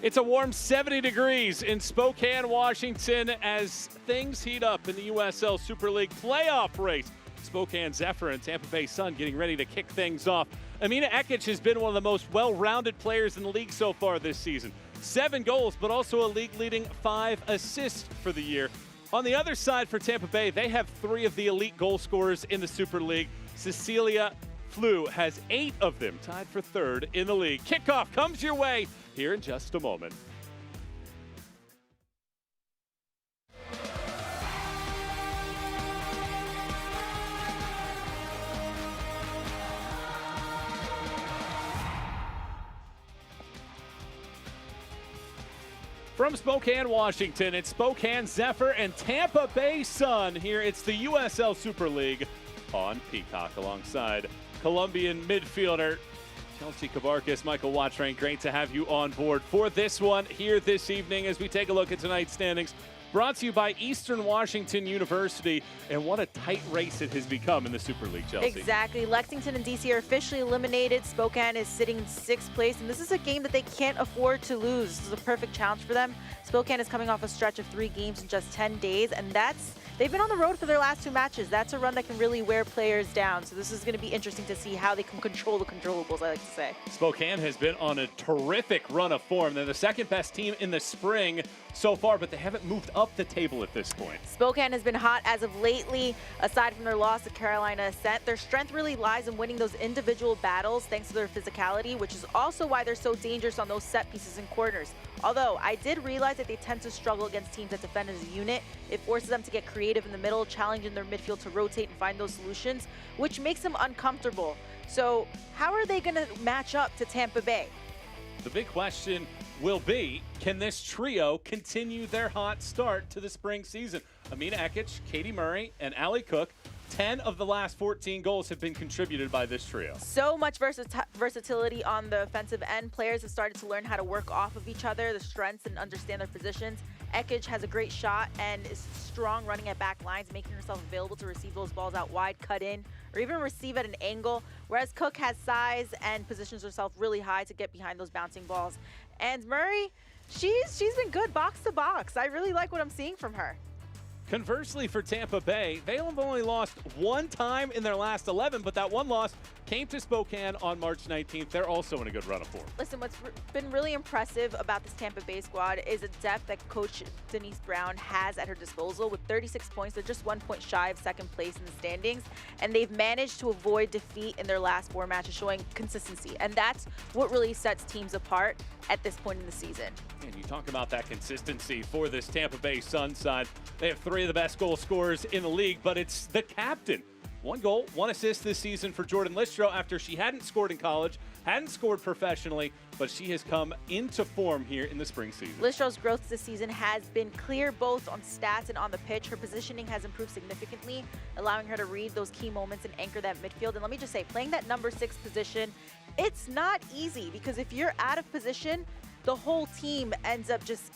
It's a warm 70 degrees in Spokane, Washington as things heat up in the USL Super League playoff race. Spokane Zephyr and Tampa Bay Sun getting ready to kick things off. Amina Ekic has been one of the most well-rounded players in the league so far this season. 7 goals, but also a league-leading 5 assists for the year. On the other side for Tampa Bay, they have 3 of the elite goal scorers in the Super League. Cecilia Flew has 8 of them, tied for 3rd in the league. Kickoff comes your way here in just a moment. From Spokane, Washington, it's Spokane Zephyr and Tampa Bay Sun. Here it's the USL Super League on Peacock alongside Colombian midfielder Chelsea Cabarcas, Michael Watrain. Great to have you on board for this one here this evening as we take a look at tonight's standings. Brought to you by Eastern Washington University, and what a tight race it has become in the Super League, Chelsea. Exactly. Lexington and DC are officially eliminated. Spokane is sitting in 6th place, and this is a game that they can't afford to lose. This is a perfect challenge for them. Spokane is coming off a stretch of 3 games in just 10 days, and they've been on the road for their last 2 matches. That's a run that can really wear players down. So this is going to be interesting to see how they can control the controllables, I like to say. Spokane has been on a terrific run of form. They're the 2nd best team in the spring so far, but they haven't moved up the table at this point. Spokane has been hot as of lately. Aside from their loss to Carolina Ascent, their strength really lies in winning those individual battles thanks to their physicality, which is also why they're so dangerous on those set pieces and corners. Although I did realize that they tend to struggle against teams that defend as a unit. It forces them to get creative in the middle, challenging their midfield to rotate and find those solutions, which makes them uncomfortable. So how are they going to match up to Tampa Bay? The big question will be, can this trio continue their hot start to the spring season? Amina Ekic, Katie Murray, and Allie Cook. 10 of the last 14 goals have been contributed by this trio. So much versatility on the offensive end. Players have started to learn how to work off of each other, the strengths, and understand their positions. Ekic has a great shot and is strong running at back lines, making herself available to receive those balls out wide, cut in, or even receive at an angle, whereas Cook has size and positions herself really high to get behind those bouncing balls. And Murray, she's been good box to box. I really like what I'm seeing from her. Conversely, for Tampa Bay, they have only lost 1 time in their last 11, but that 1 loss came to Spokane on March 19th. They're also in a good run of form. Listen, what's been really impressive about this Tampa Bay squad is the depth that Coach Denise Brown has at her disposal. With 36 points, they're just 1 point shy of 2nd place in the standings, and they've managed to avoid defeat in their last 4 matches, showing consistency. And that's what really sets teams apart at this point in the season. And you talk about that consistency for this Tampa Bay Sun side. They have 3 of the best goal scorers in the league, but it's the captain. 1 goal, 1 assist this season for Jordan Listro after she hadn't scored in college, hadn't scored professionally, but she has come into form here in the spring season. Listro's growth this season has been clear both on stats and on the pitch. Her positioning has improved significantly, allowing her to read those key moments and anchor that midfield. And let me just say, playing that number 6 position, it's not easy because if you're out of position, the whole team ends up just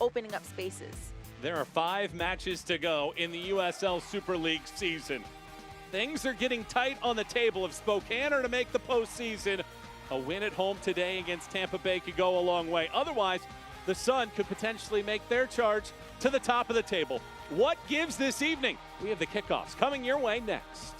opening up spaces. There are 5 matches to go in the USL Super League season. Things are getting tight on the table. If Spokane are to make the postseason, a win at home today against Tampa Bay could go a long way. Otherwise, the Sun could potentially make their charge to the top of the table. What gives this evening? We have the kickoffs coming your way next.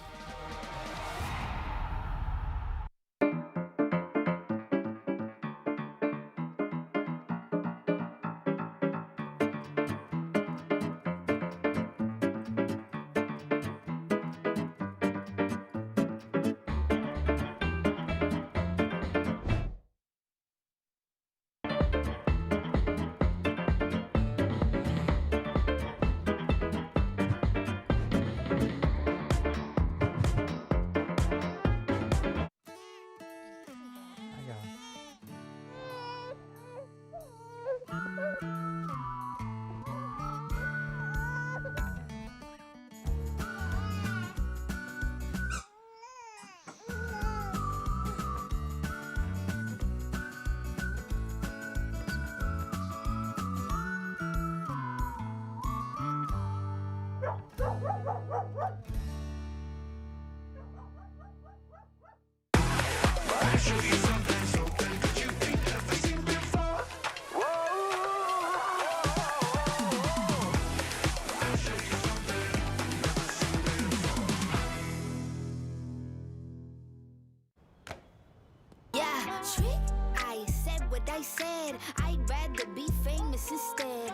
Trick, I said what I said. I'd rather be famous instead.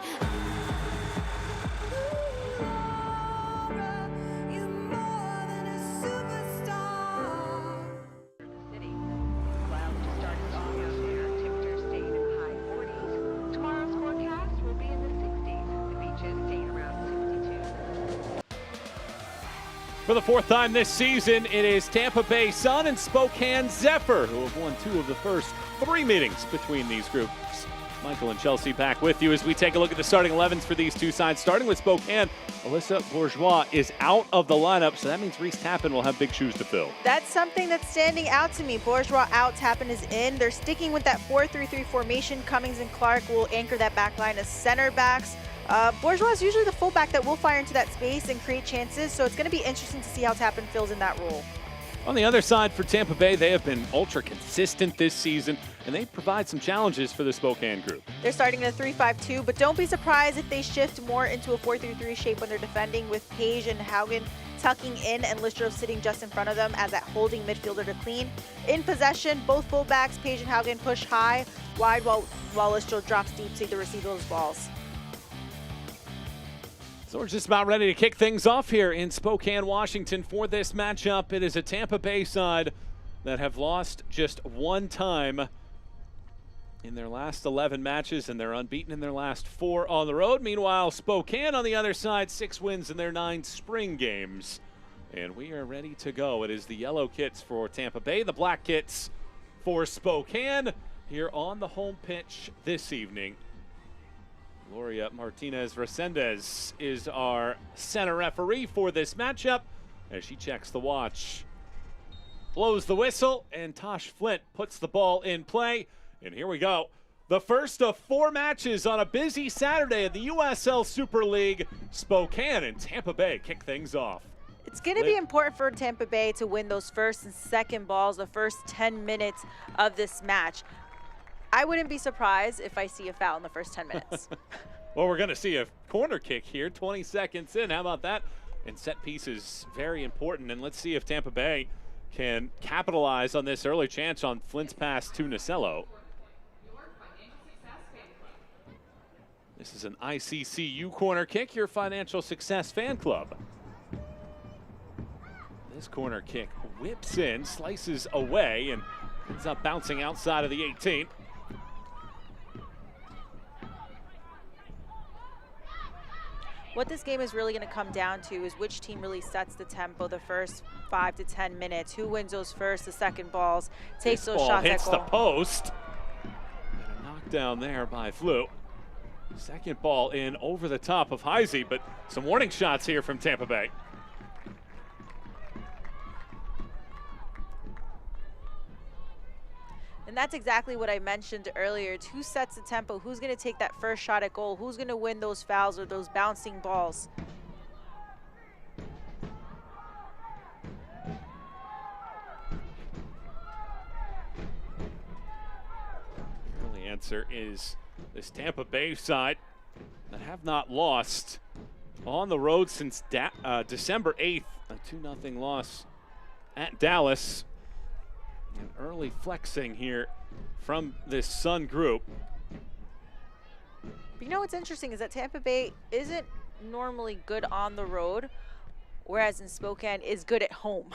For the fourth time this season, it is Tampa Bay Sun and Spokane Zephyr who have won 2 of the first 3 meetings between these groups. Michael and Chelsea back with you as we take a look at the starting 11s for these two sides. Starting with Spokane, Alyssa Bourgeois is out of the lineup, so that means Reese Tappan will have big shoes to fill. That's something that's standing out to me. Bourgeois out, Tappan is in. They're sticking with that 4-3-3 formation. Cummings and Clark will anchor that back line as center backs. Bourgeois is usually the fullback that will fire into that space and create chances, so it's going to be interesting to see how Tappan fills in that role. On the other side for Tampa Bay, they have been ultra consistent this season, and they provide some challenges for the Spokane group. They're starting in a 3-5-2, but don't be surprised if they shift more into a 4-3-3 shape when they're defending, with Page and Haugen tucking in and Listro sitting just in front of them as that holding midfielder to clean. In possession, both fullbacks, Page and Haugen, push high, wide, while Listro drops deep to receive those balls. So we're just about ready to kick things off here in Spokane, Washington for this matchup. It is a Tampa Bay side that have lost just 1 time in their last 11 matches, and they're unbeaten in their last 4 on the road. Meanwhile, Spokane on the other side, 6 wins in their 9 spring games. And we are ready to go. It is the yellow kits for Tampa Bay, the black kits for Spokane here on the home pitch this evening. Gloria Martinez-Resendez is our center referee for this matchup as she checks the watch. Blows the whistle, and Tosh Flint puts the ball in play. And here we go. The first of 4 matches on a busy Saturday in the USL Super League. Spokane and Tampa Bay kick things off. It's going to be important for Tampa Bay to win those first and second balls the first 10 minutes of this match. I wouldn't be surprised if I see a foul in the first 10 minutes. Well, we're going to see a corner kick here, 20 seconds in. How about that? And set piece is very important. And let's see if Tampa Bay can capitalize on this early chance on Flint's pass to Nacello. This is an ICCU corner kick, your Financial Success Fan Club. This corner kick whips in, slices away, and ends up bouncing outside of the 18. What this game is really going to come down to is which team really sets the tempo the first 5 to 10 minutes. Who wins those first, the second balls, takes those shots at goal. Hits the post. And a knockdown there by Flew. Second ball in over the top of Heisey, but some warning shots here from Tampa Bay. And that's exactly what I mentioned earlier. It's who sets the tempo, who's going to take that first shot at goal, who's going to win those fouls or those bouncing balls. The early answer is this Tampa Bay side that have not lost on the road since December 8th, a 2-0 loss at Dallas. An early flexing here from this Sun group. But you know what's interesting is that Tampa Bay isn't normally good on the road, whereas in Spokane is good at home.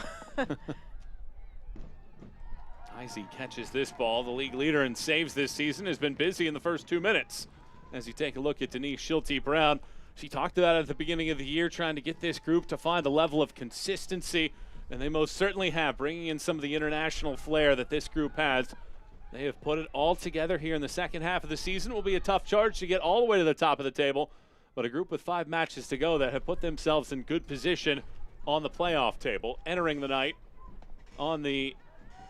Heisey catches this ball. The league leader in saves this season has been busy in the first 2 minutes. As you take a look at Denise Schulte-Brown, she talked about it at the beginning of the year, trying to get this group to find a level of consistency. And they most certainly have, bringing in some of the international flair that this group has. They have put it all together here in the second half of the season. It will be a tough charge to get all the way to the top of the table, but a group with 5 matches to go that have put themselves in good position on the playoff table, entering the night on the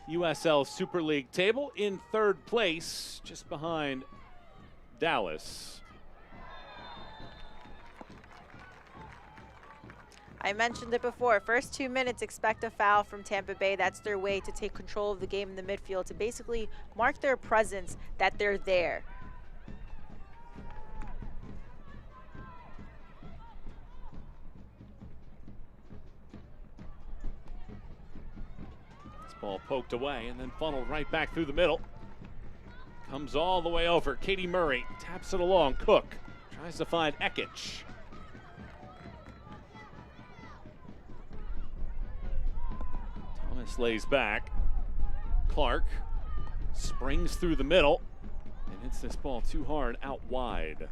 USL Super League table in 3rd place, just behind Dallas. I mentioned it before. First 2 minutes, expect a foul from Tampa Bay. That's their way to take control of the game in the midfield, to basically mark their presence that they're there. This Ball poked away and then funneled right back through the middle. Comes all the way over. Katie Murray taps it along. Cook tries to find Ekich. Thomas lays back. Clark springs through the middle and hits this ball too hard out wide.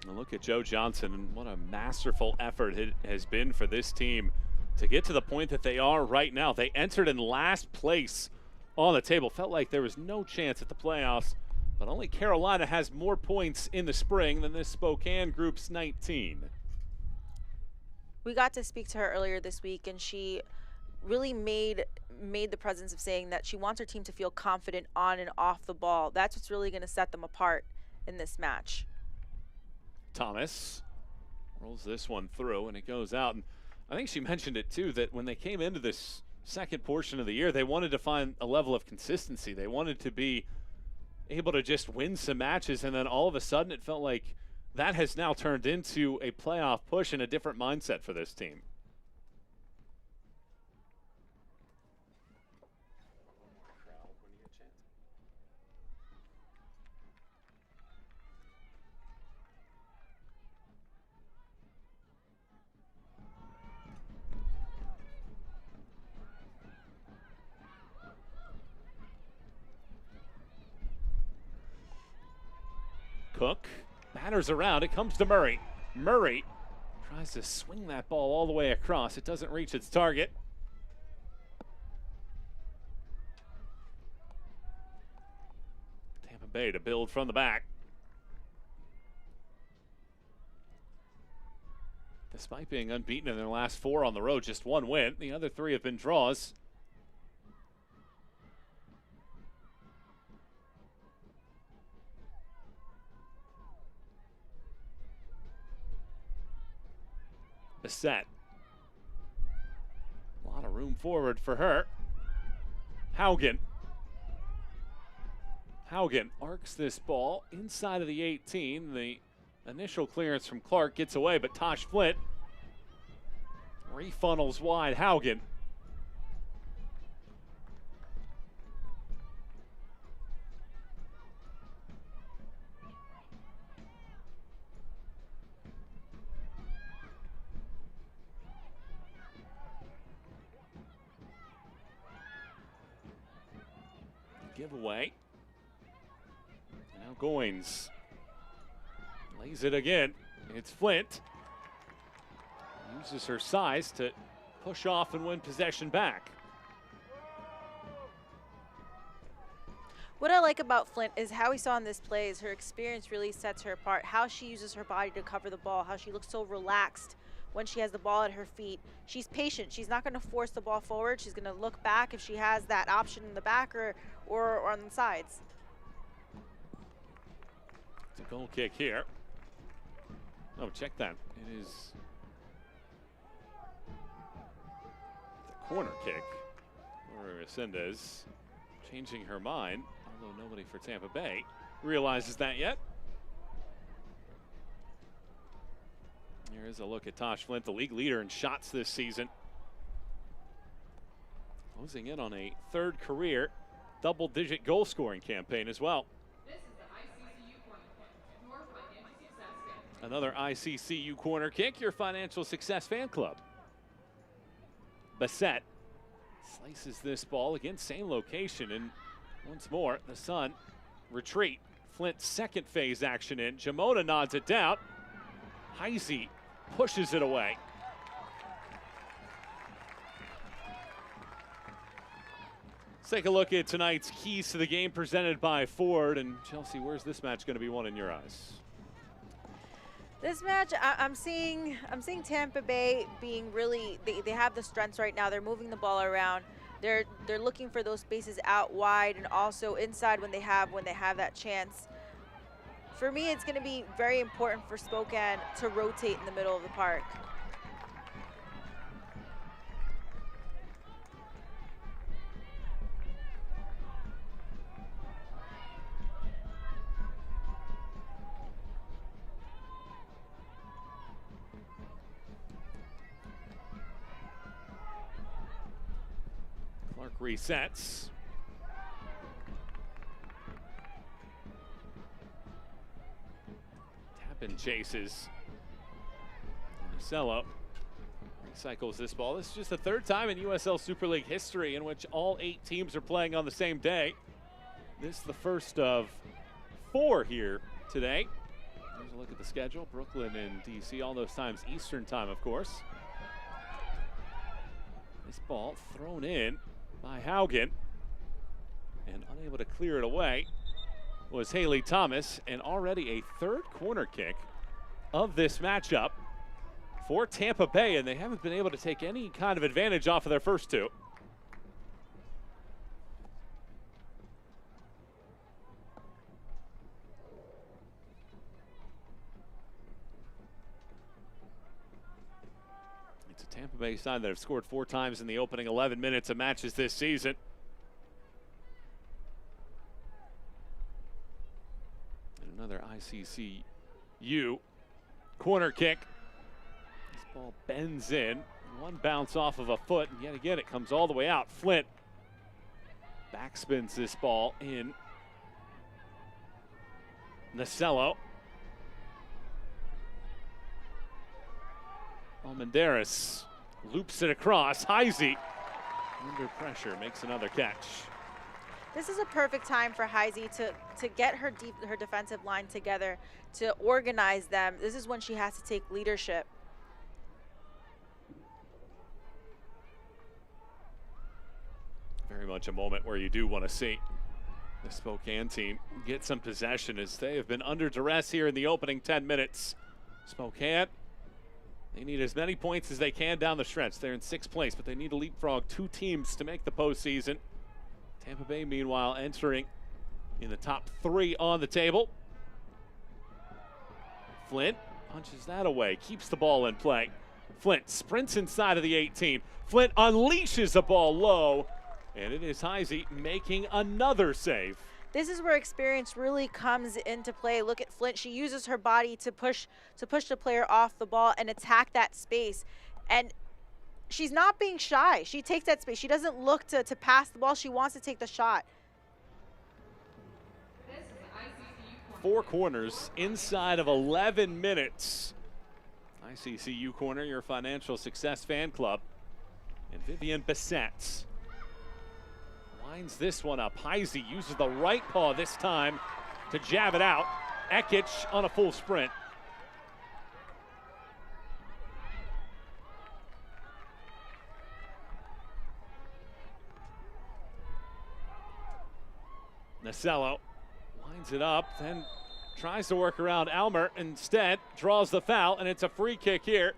And look at Joe Johnson, and what a masterful effort it has been for this team to get to the point that they are right now. They entered in last place on the table. Felt like there was no chance at the playoffs, but only Carolina has more points in the spring than this Spokane group's 19. We got to speak to her earlier this week, and she really made the presence of saying that she wants her team to feel confident on and off the ball. That's what's really going to set them apart in this match. Thomas rolls this one through, and it goes out. And I think she mentioned it too, that when they came into this second portion of the year, they wanted to find a level of consistency. They wanted to be able to just win some matches, and then all of a sudden it felt like that has now turned into a playoff push and a different mindset for this team. Cook batters around. It comes to Murray. Murray tries to swing that ball all the way across. It doesn't reach its target. Tampa Bay to build from the back. Despite being unbeaten in their last 4 on the road, just 1 win. The other 3 have been draws. Set. A lot of room forward for her. Haugen. Haugen arcs this ball inside of the 18. The initial clearance from Clark gets away, but Tosh Flint refunnels wide. Haugen. Giveaway. Now Goins lays it again. It's Flint. Uses her size to push off and win possession back. What I like about Flint is how we saw in this play is her experience really sets her apart. How she uses her body to cover the ball, how she looks so relaxed when she has the ball at her feet. She's patient. She's not going to force the ball forward. She's going to look back if she has that option in the back or on the sides. It's a goal kick here. Oh, check that. It is the corner kick. Laura Resendez changing her mind, although nobody for Tampa Bay realizes that yet. Here is a look at Tosh Flint, the league leader in shots this season. Closing in on a 3rd career double-digit goal-scoring campaign as well. This is the ICCU corner kick, your financial success fan. Another ICCU corner kick, your financial success fan club. Bassett slices this ball again, same location, and once more the Sun retreat. Flint's second phase action in. Jamona nods it down. Heisey pushes it away. Let's take a look at tonight's keys to the game presented by Ford. And Chelsea, where's this match going to be won in your eyes? This match, I'm seeing Tampa Bay being really, they have the strengths right now. They're moving the ball around. They're looking for those spaces out wide and also inside when they have that chance. For me, it's going to be very important for Spokane to rotate in the middle of the park. Clark resets. Tappan chases. Marcelo recycles this ball. This is just the third time in USL Super League history in which all 8 teams are playing on the same day. This is the first of 4 here today. Here's a look at the schedule. Brooklyn and DC, all those times Eastern time, of course. This ball thrown in by Haugen, and unable to clear it away was Haley Thomas, and already a 3rd corner kick of this matchup for Tampa Bay, and they haven't been able to take any kind of advantage off of their first 2. It's a Tampa Bay side that have scored 4 times in the opening 11 minutes of matches this season. And another ICCU corner kick. This ball bends in. One bounce off of a foot, and yet again it comes all the way out. Flint backspins this ball in. Nacello. Almendares loops it across. Heisey under pressure makes another catch. This is a perfect time for Heisey to get her defensive line together, to organize them. This is when she has to take leadership. Very much a moment where you do want to see the Spokane team get some possession, as they have been under duress here in the opening 10 minutes. Spokane, they need as many points as they can down the stretch. They're in 6th place, but they need to leapfrog 2 teams to make the postseason. Tampa Bay, meanwhile, entering in the top 3 on the table. Flint punches that away, keeps the ball in play. Flint sprints inside of the 18. Flint unleashes a ball low, and it is Heisey making another save. This is where experience really comes into play. Look at Flint. She uses her body to push the player off the ball and attack that space. And she's not being shy. She takes that space. She doesn't look to pass the ball. She wants to take the shot. 4 corners inside of 11 minutes. ICCU Corner, your financial success fan club. And Vivian Bissett lines this one up. Heisey uses the right paw this time to jab it out. Ekich on a full sprint. Nacello lines it up, then tries to work around Almer. Instead, draws the foul, and it's a free kick here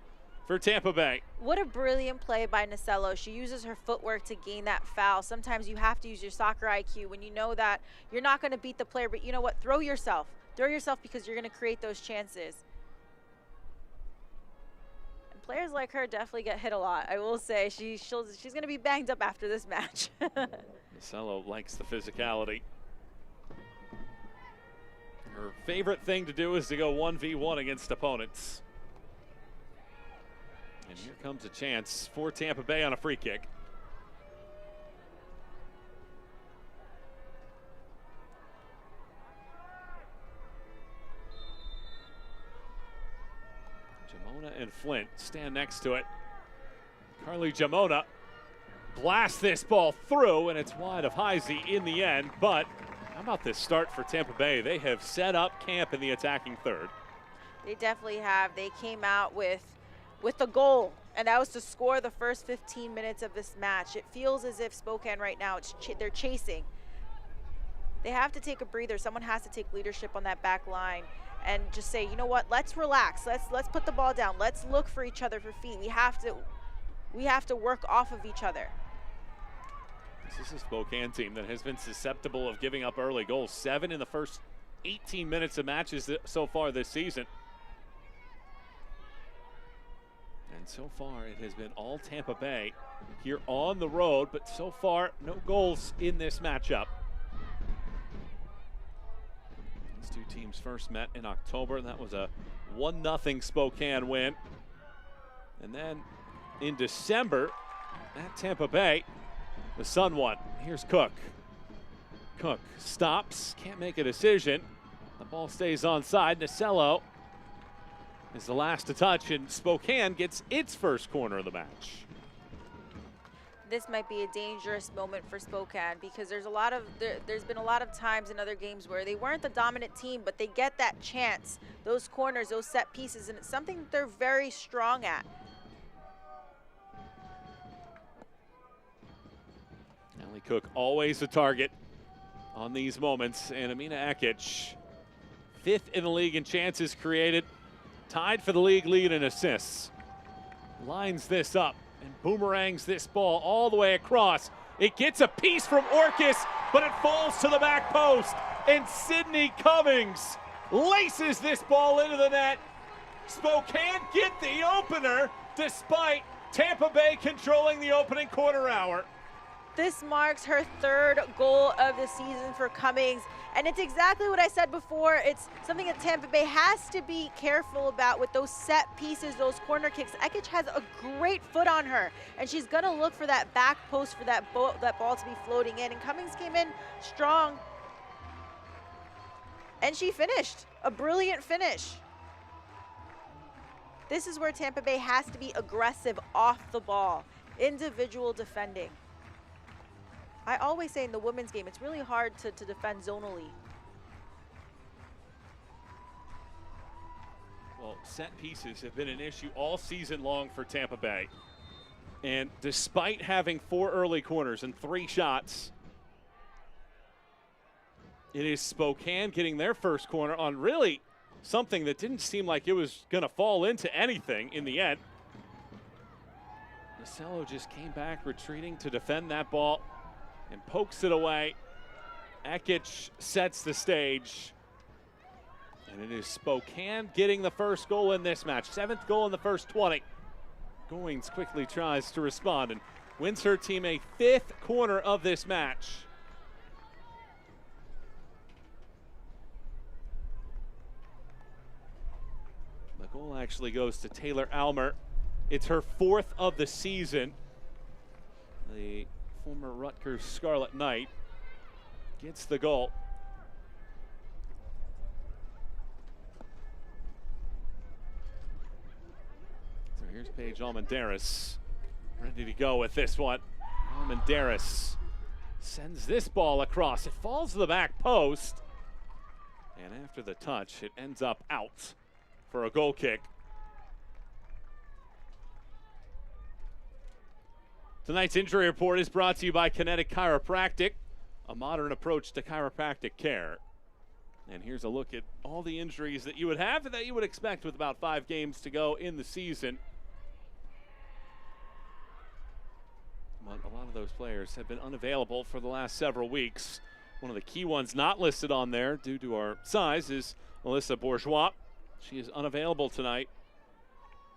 for Tampa Bay. What a brilliant play by Nacello. She uses her footwork to gain that foul. Sometimes you have to use your soccer IQ when you know that you're not going to beat the player, but you know what? Throw yourself. Throw yourself, because you're going to create those chances. And players like her definitely get hit a lot. I will say she's going to be banged up after this match. Nacello likes the physicality. Her favorite thing to do is to go 1v1 against opponents. And here comes a chance for Tampa Bay on a free kick. Jamona and Flint stand next to it. Carly Jamona blasts this ball through, and it's wide of Heisey in the end. But how about this start for Tampa Bay? They have set up camp in the attacking third. They definitely have. They came out with the goal, and that was to score the first 15 minutes of this match. It feels as if Spokane right now, they're chasing. They have to take a breather. Someone has to take leadership on that back line and just say, you know what, let's relax. Let's put the ball down. Let's look for each other for feet. We have to work off of each other. This is a Spokane team that has been susceptible of giving up early goals. 7 in the first 18 minutes of matches so far this season. And so far, it has been all Tampa Bay here on the road, but so far, no goals in this matchup. These two teams first met in October, and that was a 1-0 Spokane win. And then in December, at Tampa Bay, The Sun one. Here's Cook. Cook stops, can't make a decision. The ball stays onside. Nasello is the last to touch, and Spokane gets its first corner of the match. This might be a dangerous moment for Spokane because there's been a lot of times in other games where they weren't the dominant team, but they get that chance, those corners, those set pieces, and it's something that they're very strong at. Allie Cook always a target on these moments, and Amina Ekic, 5th in the league in chances created, tied for the league lead in assists. Lines this up and boomerangs this ball all the way across. It gets a piece from Orcus, but it falls to the back post, and Sydney Cummings laces this ball into the net. Spokane get the opener despite Tampa Bay controlling the opening quarter hour. This marks her 3rd goal of the season for Cummings, and it's exactly what I said before. It's something that Tampa Bay has to be careful about with those set pieces, those corner kicks. Ekic has a great foot on her, and she's gonna look for that back post for that ball to be floating in, and Cummings came in strong, and she finished. A brilliant finish. This is where Tampa Bay has to be aggressive off the ball, individual defending. I always say in the women's game, it's really hard to defend zonally. Well, set pieces have been an issue all season long for Tampa Bay. And despite having 4 early corners and 3 shots, it is Spokane getting their first corner on really something that didn't seem like it was going to fall into anything in the end. Nasello just came back retreating to defend that ball and pokes it away. Ekic sets the stage. And it is Spokane getting the first goal in this match. 7th goal in the first 20. Goings quickly tries to respond and wins her team a 5th corner of this match. The goal actually goes to Taylor Almer. It's her 4th of the season. The former Rutgers Scarlet Knight gets the goal. So here's Paige Almendares, ready to go with this one. Almendares sends this ball across. It falls to the back post, and after the touch, it ends up out for a goal kick. Tonight's injury report is brought to you by Kinetic Chiropractic, a modern approach to chiropractic care. And here's a look at all the injuries that you would have and that you would expect with about 5 games to go in the season. But a lot of those players have been unavailable for the last several weeks. One of the key ones not listed on there due to our size is Melissa Bourgeois. She is unavailable tonight.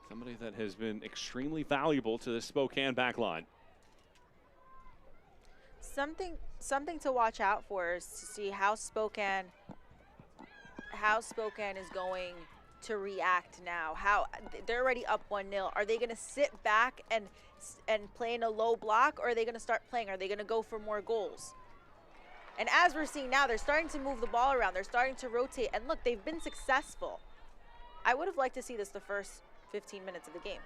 Somebody that has been extremely valuable to the Spokane backline. Something to watch out for is to see how Spokane is going to react now. How they're already up 1-0. Are they going to sit back and play in a low block, or are they going to start playing? Are they going to go for more goals? And as we're seeing now, they're starting to move the ball around. They're starting to rotate. And look, they've been successful. I would have liked to see this the first 15 minutes of the game.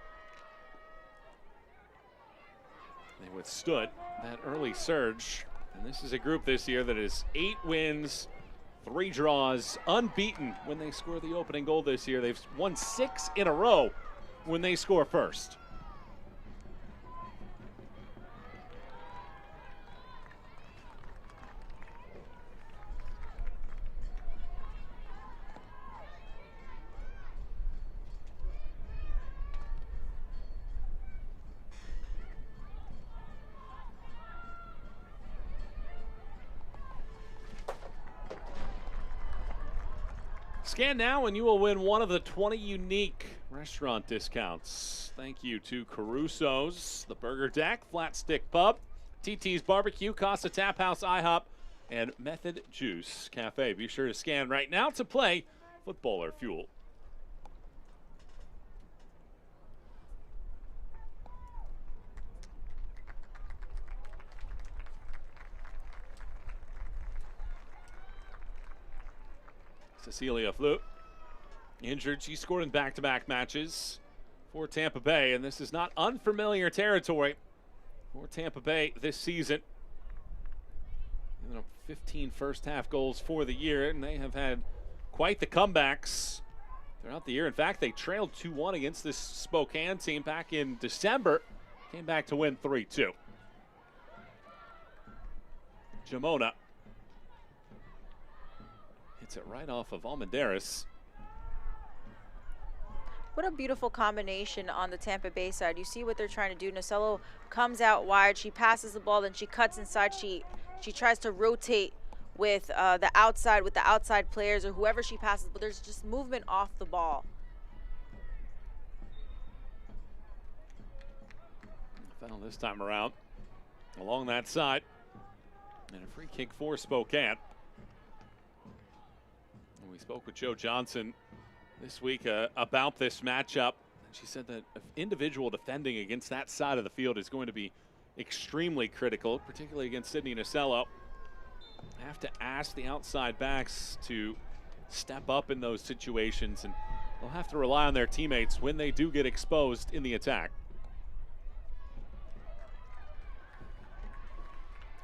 They withstood that early surge. And this is a group this year that is 8 wins, 3 draws, unbeaten when they score the opening goal this year. They've won 6 in a row when they score first. Scan now and you will win one of the 20 unique restaurant discounts. Thank you to Caruso's, the Burger Deck, Flat Stick Pub, TT's Barbecue, Casa Tap House, IHOP, and Method Juice Cafe. Be sure to scan right now to play Footballer Fuel. Cecilia Flute, injured. She scored in back-to-back matches for Tampa Bay, and this is not unfamiliar territory for Tampa Bay this season. 15 first-half goals for the year, and they have had quite the comebacks throughout the year. In fact, they trailed 2-1 against this Spokane team back in December. Came back to win 3-2. Jamona hits it right off of Almendares. What a beautiful combination on the Tampa Bay side. You see what they're trying to do. Nocello comes out wide. She passes the ball, then she cuts inside. She tries to rotate with the outside players or whoever she passes, but there's just movement off the ball. Foul this time around along that side. And a free kick for Spokane. And we spoke with Joe Johnson this week about this matchup. She said that individual defending against that side of the field is going to be extremely critical, particularly against Sydney Nocello. Have to ask the outside backs to step up in those situations, and they'll have to rely on their teammates when they do get exposed in the attack.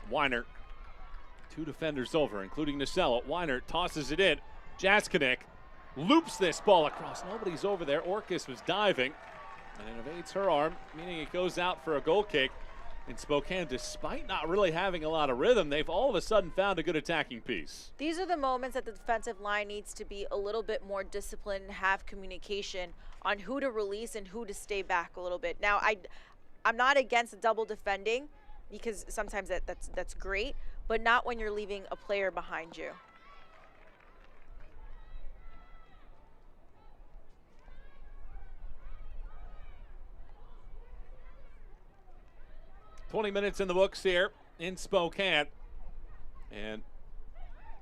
Weiner, two defenders over, including Nocello. Weiner tosses it in. Jaskinek loops this ball across. Nobody's over there. Orcus was diving, and it evades her arm, meaning it goes out for a goal kick. In Spokane, despite not really having a lot of rhythm, they've all of a sudden found a good attacking piece. These are the moments that the defensive line needs to be a little bit more disciplined and have communication on who to release and who to stay back a little bit. Now, I'm not against double defending because sometimes that's great, but not when you're leaving a player behind you. "20 minutes in the books here in Spokane, and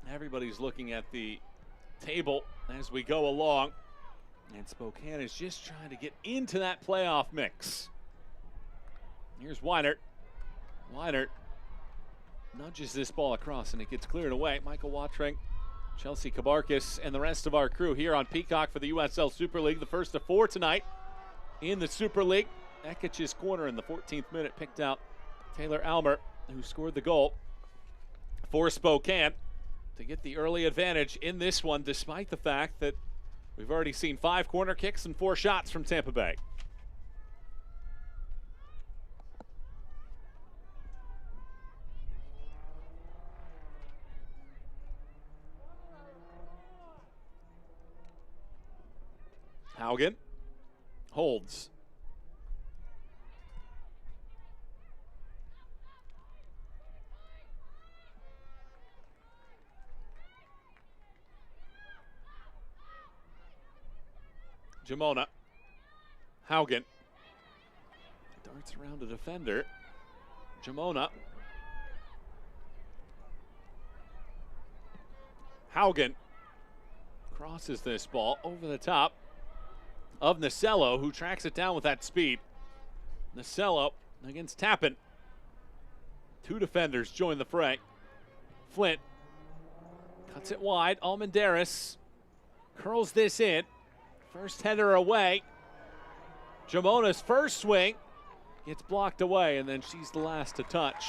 everybody's looking at the table as we go along, and Spokane is just trying to get into that playoff mix. Here's Weinert. Weinert nudges this ball across, and it gets cleared away. Michael Watring, Chelsea Kabarkis, and the rest of our crew here on Peacock for the USL Super League, the first of 4 tonight in the Super League. Ekic's corner in the 14th minute picked out Taylor Almer, who scored the goal for Spokane to get the early advantage in this one, despite the fact that we've already seen 5 corner kicks and 4 shots from Tampa Bay. Haugen holds. Jamona. Haugen. Darts around a defender. Jamona. Haugen crosses this ball over the top of Nocello, who tracks it down with that speed. Nocello against Tappan. 2 defenders join the fray. Flint cuts it wide. Almendares curls this in. First header away. Jamona's first swing gets blocked away, and then she's the last to touch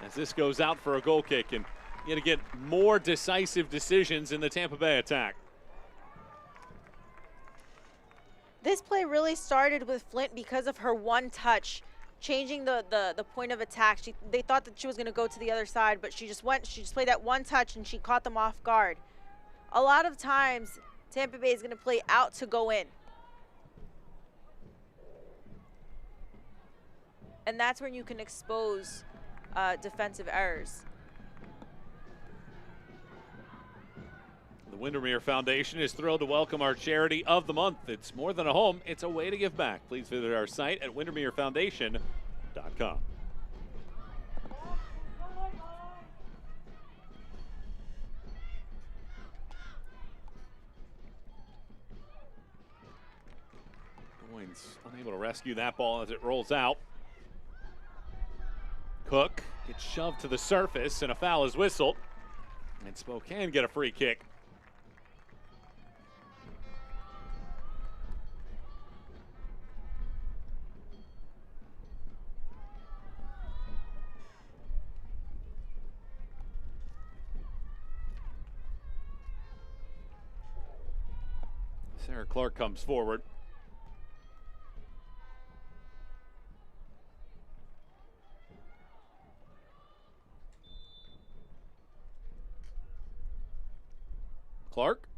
as this goes out for a goal kick. And you got to get more decisive decisions in the Tampa Bay attack. This play really started with Flint because of her one touch, changing the point of attack. They thought that she was going to go to the other side, but she just played that one touch and she caught them off guard. A lot of times, Tampa Bay is going to play out to go in. And that's when you can expose defensive errors. The Windermere Foundation is thrilled to welcome our charity of the month. It's more than a home, it's a way to give back. Please visit our site at windermerefoundation.com. Goins unable to rescue that ball as it rolls out. Cook gets shoved to the surface and a foul is whistled. And Spokane get a free kick. Sarah Clark comes forward. Clark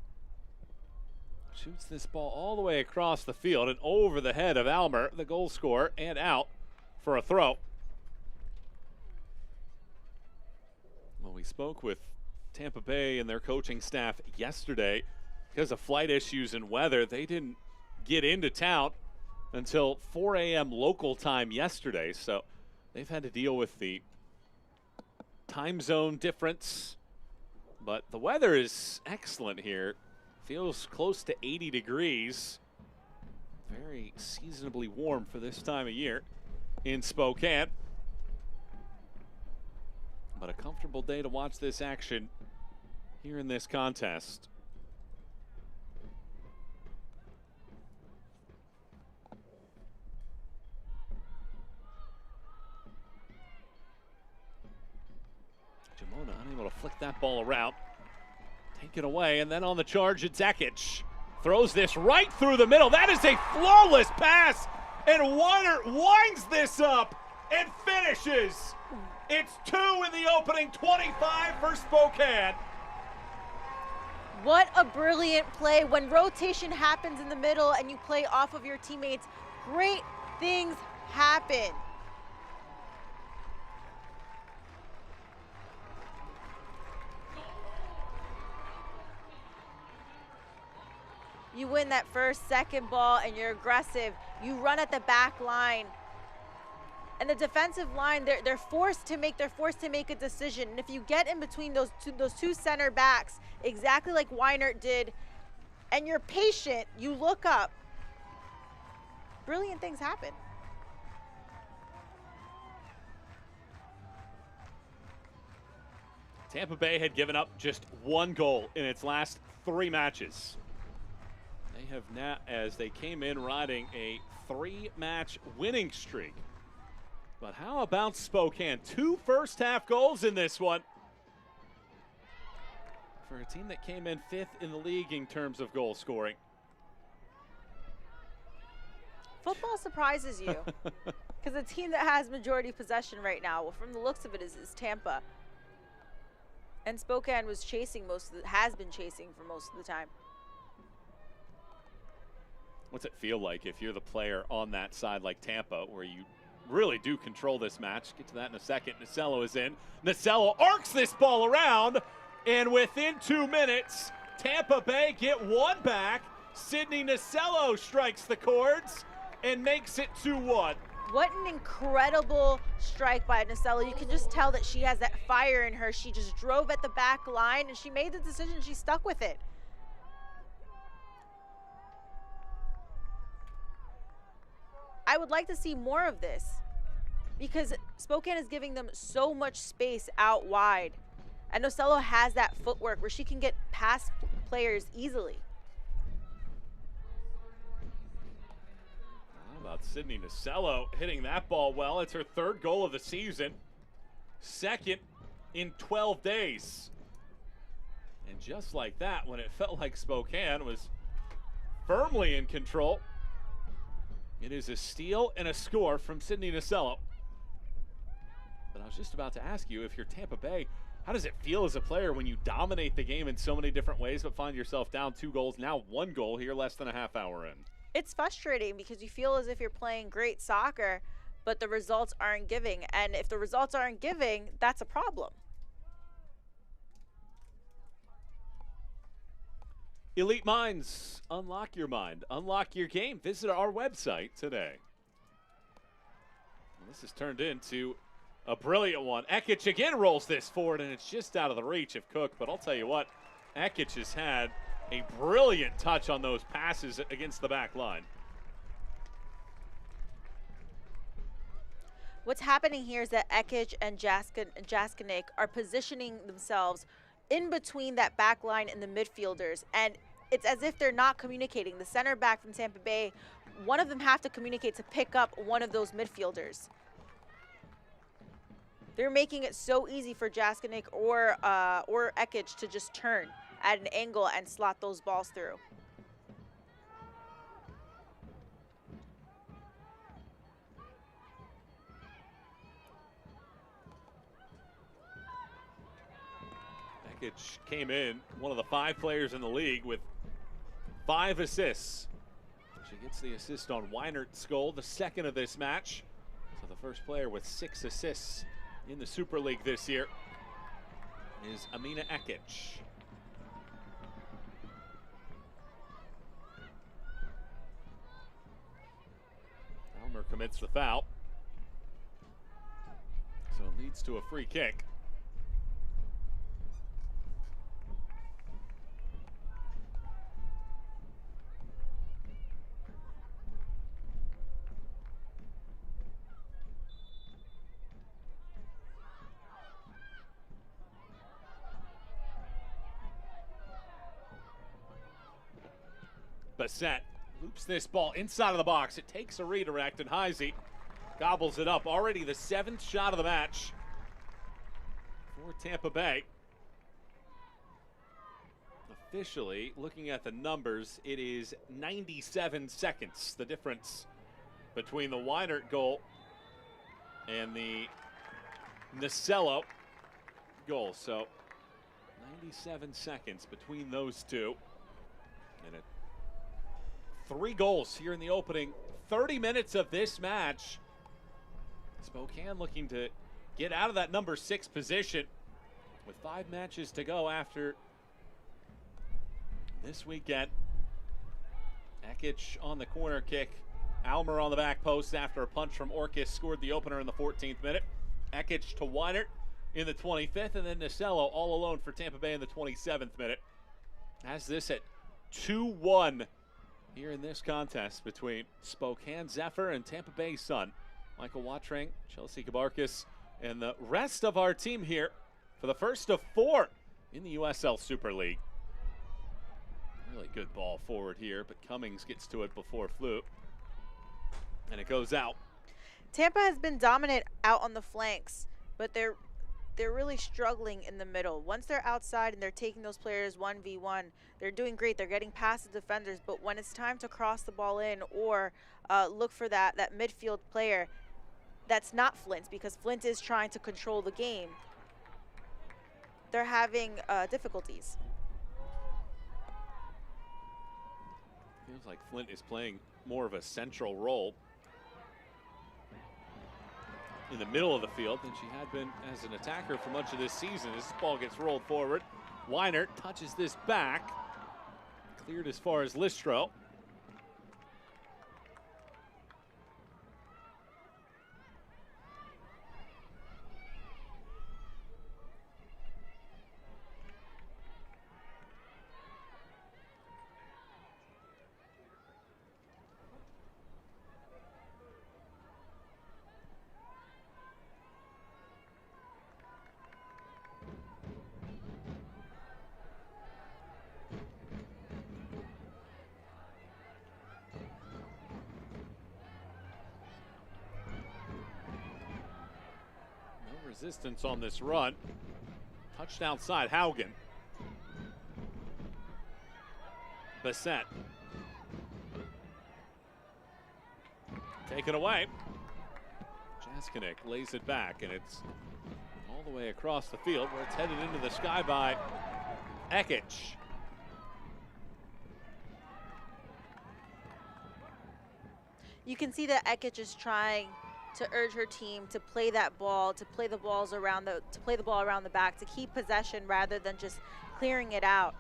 shoots this ball all the way across the field and over the head of Almer, the goal scorer, and out for a throw. Well, we spoke with Tampa Bay and their coaching staff yesterday. Because of flight issues and weather, they didn't get into town until 4 a.m. local time yesterday. So they've had to deal with the time zone difference. But the weather is excellent here. Feels close to 80 degrees. Very seasonably warm for this time of year in Spokane. But a comfortable day to watch this action here in this contest. Jamona unable to flick that ball around. Take it away, and then on the charge, it's Zekic. Throws this right through the middle. That is a flawless pass, and Weiner winds this up and finishes. It's 2 in the opening 25 for Spokane. What a brilliant play. When rotation happens in the middle and you play off of your teammates, great things happen. You win that first, second ball, and you're aggressive. You run at the back line. And the defensive line, they're forced to make a decision. And if you get in between those two center backs, exactly like Weinert did, and you're patient, you look up, brilliant things happen. Tampa Bay had given up just 1 goal in its last 3 matches. They have now, as they came in riding a 3-match winning streak. But how about Spokane? 2 first-half goals in this one. For a team that came in 5th in the league in terms of goal scoring. Football surprises you. Because the team that has majority possession right now, well, from the looks of it, is Tampa. And Spokane has been chasing for most of the time. What's it feel like if you're the player on that side like Tampa, where you really do control this match? Get to that in a second. Nacello is in. Nacello arcs this ball around, and within 2 minutes, Tampa Bay get 1 back. Sydney Nacello strikes the chords and makes it 2-1. What an incredible strike by Nacello. You can just tell that she has that fire in her. She just drove at the back line, and she made the decision. She stuck with it. I would like to see more of this because Spokane is giving them so much space out wide. And Nacello has that footwork where she can get past players easily. How about Sydney Nacello hitting that ball well? It's her 3rd goal of the season, 2nd in 12 days. And just like that, when it felt like Spokane was firmly in control, it is a steal and a score from Sydney Nacello. But I was just about to ask you, if you're Tampa Bay, how does it feel as a player when you dominate the game in so many different ways but find yourself down 2 goals, now 1 goal here less than a half hour in? It's frustrating because you feel as if you're playing great soccer, but the results aren't giving. And if the results aren't giving, that's a problem. Elite Minds, unlock your mind, unlock your game. Visit our website today. Well, this has turned into a brilliant one. Ekic again rolls this forward, and it's just out of the reach of Cook. But I'll tell you what, Ekic has had a brilliant touch on those passes against the back line. What's happening here is that Ekic and Jaskinek are positioning themselves in between that back line and the midfielders, and it's as if they're not communicating. The center back from Tampa Bay, one of them have to communicate to pick up one of those midfielders. They're making it so easy for Jaskinek or Ekic to just turn at an angle and slot those balls through. Ekich came in, one of the 5 players in the league with 5 assists. She gets the assist on Weinert's goal, the second of this match. So the first player with 6 assists in the Super League this year is Amina Ekich. Elmer commits the foul. So it leads to a free kick. Bassett loops this ball inside of the box. It takes a redirect, and Heisey gobbles it up. Already the 7th shot of the match for Tampa Bay. Officially, looking at the numbers, it is 97 seconds, the difference between the Weinert goal and the Nacello goal. So 97 seconds between those two. And 3 goals here in the opening 30 minutes of this match. Spokane looking to get out of that number 6 position with 5 matches to go after this weekend. Ekich on the corner kick. Almer on the back post after a punch from Orkis scored the opener in the 14th minute. Ekich to Weinert in the 25th, and then Nacello all alone for Tampa Bay in the 27th minute. Has this at 2-1 here in this contest between Spokane Zephyr and Tampa Bay Sun. Michael Watring, Chelsea Kabarkis, and the rest of our team here for the first of 4 in the USL Super League. Really good ball forward here, but Cummings gets to it before Flute, and it goes out. Tampa has been dominant out on the flanks, but they're really struggling in the middle. Once they're outside and they're taking those players 1v1, they're doing great. They're getting past the defenders, but when it's time to cross the ball in or look for that midfield player, that's not Flint, because Flint is trying to control the game. They're having difficulties. Feels like Flint is playing more of a central role in the middle of the field than she had been as an attacker for much of this season. As this ball gets rolled forward, Weinert touches this back, cleared as far as Listro. Resistance on this run. Touchdown side, Haugen. Bassett. Taken away. Jaskinek lays it back, and it's all the way across the field where it's headed into the sky by Ekich. You can see that Ekich is trying to urge her team to play that ball, to play the ball around the back, to keep possession rather than just clearing it out.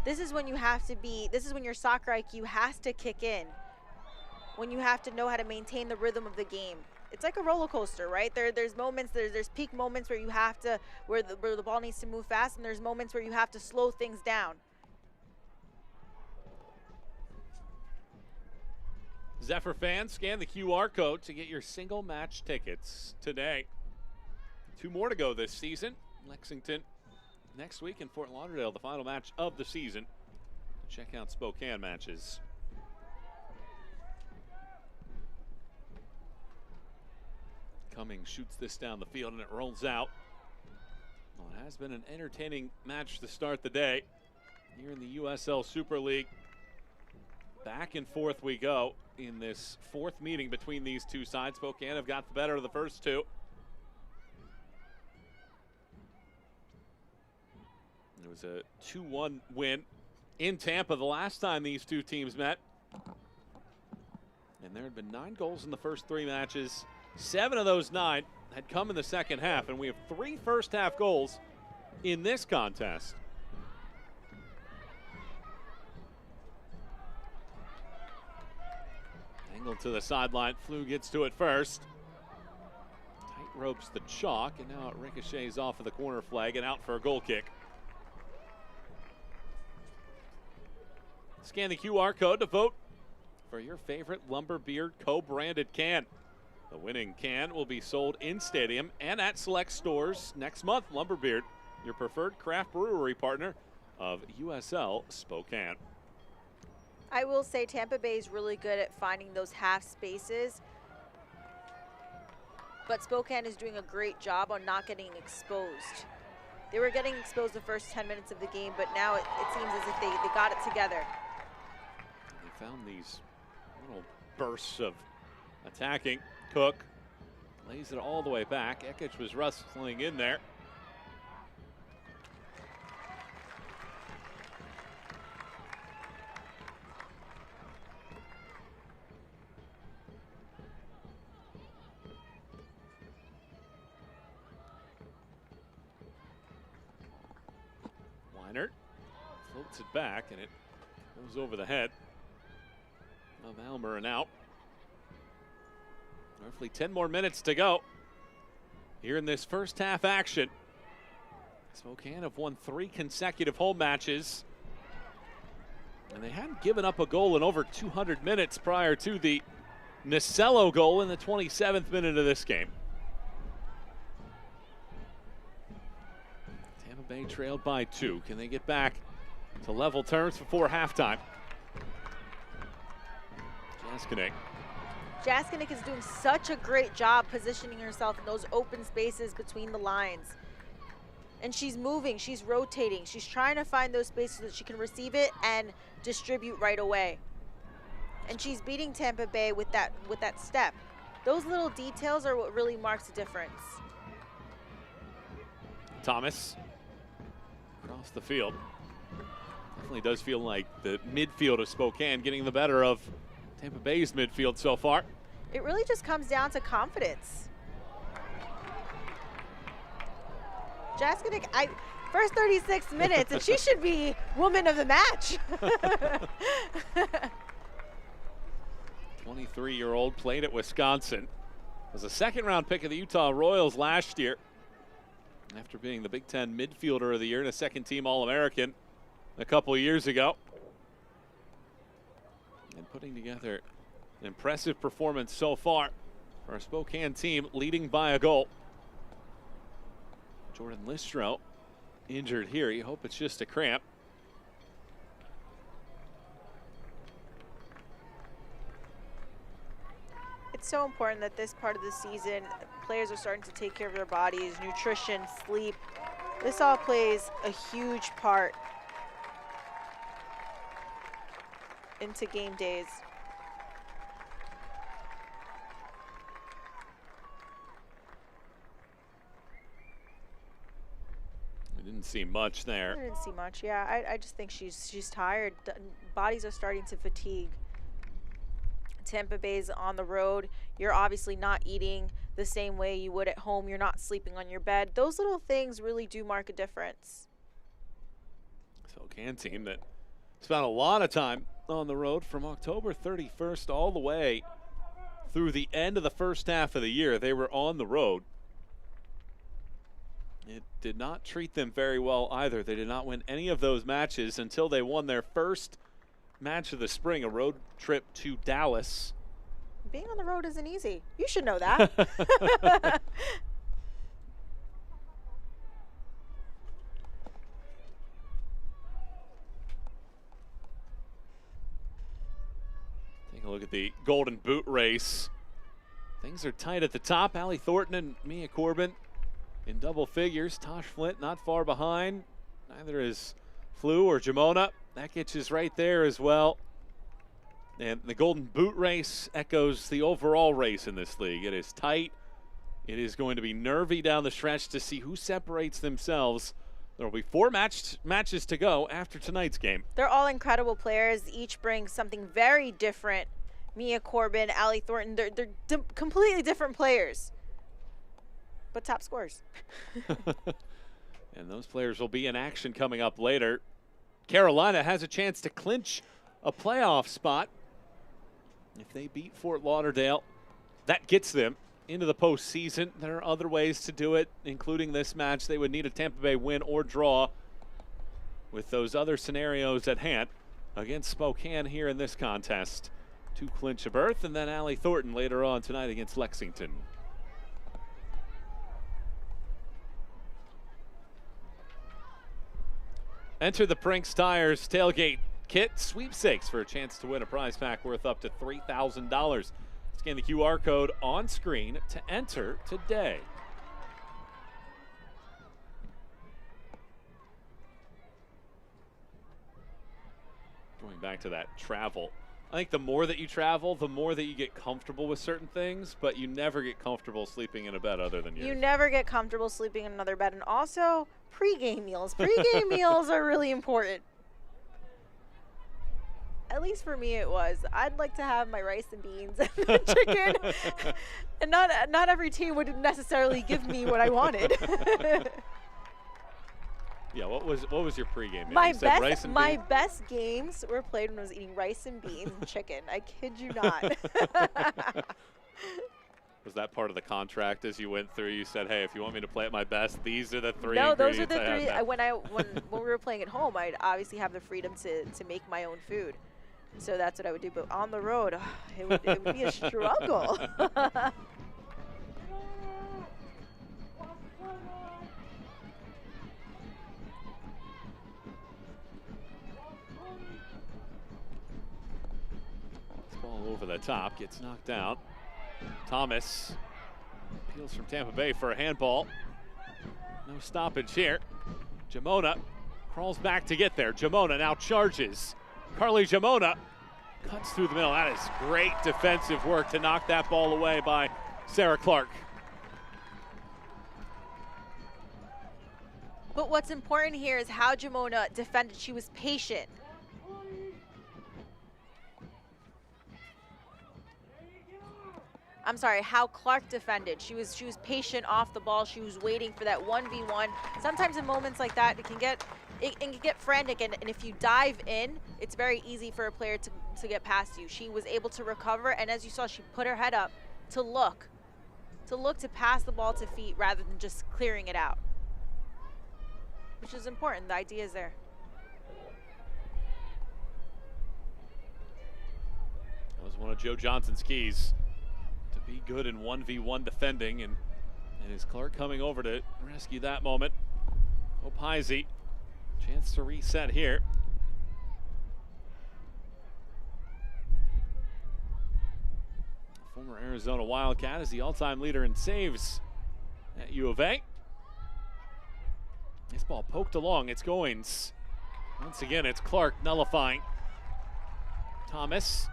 This is when you have to be, this is when your soccer IQ has to kick in, when you have to know how to maintain the rhythm of the game. It's like a roller coaster, right? There's moments, there's peak moments where you have to, where the ball needs to move fast, and there's moments where you have to slow things down. Zephyr fans, scan the QR code to get your single match tickets today. 2 more to go this season. Lexington next week, in Fort Lauderdale, the final match of the season. Check out Spokane matches. Cummings shoots this down the field and it rolls out. Well, it has been an entertaining match to start the day here in the USL Super League. Back and forth we go in this 4th meeting between these two sides. Spokane have got the better of the first 2. It was a 2-1 win in Tampa the last time these two teams met. And there had been 9 goals in the first 3 matches. 7 of those 9 had come in the second half, and we have 3 first-half goals in this contest. Angled to the sideline. Flew gets to it first. Tight ropes the chalk, and now it ricochets off of the corner flag and out for a goal kick. Scan the QR code to vote for your favorite Lumberbeard co-branded can. The winning can will be sold in stadium and at select stores next month. Lumberbeard, your preferred craft brewery partner of USL Spokane. I will say Tampa Bay is really good at finding those half spaces, but Spokane is doing a great job on not getting exposed. They were getting exposed the first 10 minutes of the game, but now it seems as if they got it together. They found these little bursts of attacking. Cook lays it all the way back. Ekich was wrestling in there. Weinert floats it back, and it goes over the head of Almer and out. Roughly 10 more minutes to go here in this first half action. Spokane have won 3 consecutive home matches, and they hadn't given up a goal in over 200 minutes prior to the Nacello goal in the 27th minute of this game. Tampa Bay trailed by 2. Can they get back to level terms before halftime? Jaskinek. Jaskinek is doing such a great job positioning herself in those open spaces between the lines. And she's moving, she's rotating, she's trying to find those spaces so that she can receive it and distribute right away. And she's beating Tampa Bay with that step. Those little details are what really marks the difference. Thomas across the field. Definitely does feel like the midfield of Spokane getting the better of Tampa Bay's midfield so far. It really just comes down to confidence. Jaskinek, first 36 minutes, and she should be woman of the match. 23-year-old, played at Wisconsin. Was a second-round pick of the Utah Royals last year, after being the Big Ten midfielder of the year and a second-team All-American a couple of years ago. And putting together an impressive performance so far for our Spokane team, leading by a goal. Jordan Listro injured here. You hope it's just a cramp. It's so important that this part of the season, players are starting to take care of their bodies, nutrition, sleep. This all plays a huge part into game days. I didn't see much there. I didn't see much. Yeah, I just think she's tired. Bodies are starting to fatigue. Tampa Bay's on the road. You're obviously not eating the same way you would at home. You're not sleeping on your bed. Those little things really do mark a difference. Spokane team that spent a lot of time on the road from October 31st all the way through the end of the first half of the year. They were on the road. It did not treat them very well either. They did not win any of those matches until they won their first match of the spring, a road trip to Dallas. Being on the road isn't easy. You should know that. Take a look at the Golden Boot race. Things are tight at the top. Allie Thornton and Mia Corbin in double figures. Tosh Flint not far behind. Neither is Flew or Jamona. Ekich is right there as well. And the Golden Boot race echoes the overall race in this league. It is tight. It is going to be nervy down the stretch to see who separates themselves There will be 4 matches to go after tonight's game. They're all incredible players. Each brings something very different. Mia Corbin, Allie Thornton, they're completely different players, but top scorers. And those players will be in action coming up later. Carolina has a chance to clinch a playoff spot. If they beat Fort Lauderdale, that gets them into the postseason. There are other ways to do it, including this match. They would need a Tampa Bay win or draw with those other scenarios at hand against Spokane here in this contest to clinch a berth, and then Allie Thornton later on tonight against Lexington. Enter the Prinks Tires Tailgate Kit Sweepstakes for a chance to win a prize pack worth up to $3,000. Scan the QR code on screen to enter today. Going back to that travel, I think the more that you travel, the more that you get comfortable with certain things, but you never get comfortable sleeping in a bed other than yours. You never get comfortable sleeping in another bed. And also, pre-game meals. Pre-game meals are really important. At least for me it was. I'd like to have my rice and beans and the chicken. And not every team would necessarily give me what I wanted. Yeah, what was your pregame meal? My best games were played when I was eating rice and beans and chicken. I kid you not. Was that part of the contract as you went through? You said, "Hey, if you want me to play at my best, these are the 3 No, those are ingredients the I three. have now." When we were playing at home, I'd obviously have the freedom to make my own food. So that's what I would do. But on the road, it would be a struggle. Ball over the top, gets knocked out. Thomas appeals from Tampa Bay for a handball. No stoppage here. Jamona crawls back to get there. Jamona now charges. Carly Jamona cuts through the middle. That is great defensive work to knock that ball away by Sarah Clark. But what's important here is how Jamona defended. She was patient. I'm sorry, how Clark defended. She was patient off the ball. She was waiting for that 1v1. Sometimes in moments like that, it can get frantic, and if you dive in, it's very easy for a player to get past you. She was able to recover, and as you saw, she put her head up to look to pass the ball to feet rather than just clearing it out, which is important. The idea is there. That was one of Joe Johnson's keys, to be good in 1v1 defending, and is Clark coming over to rescue that moment. Opaisi, chance to reset here. Former Arizona Wildcat is the all-time leader in saves at U of A. This ball poked along, it's Goins. Once again, it's Clark nullifying. Thomas.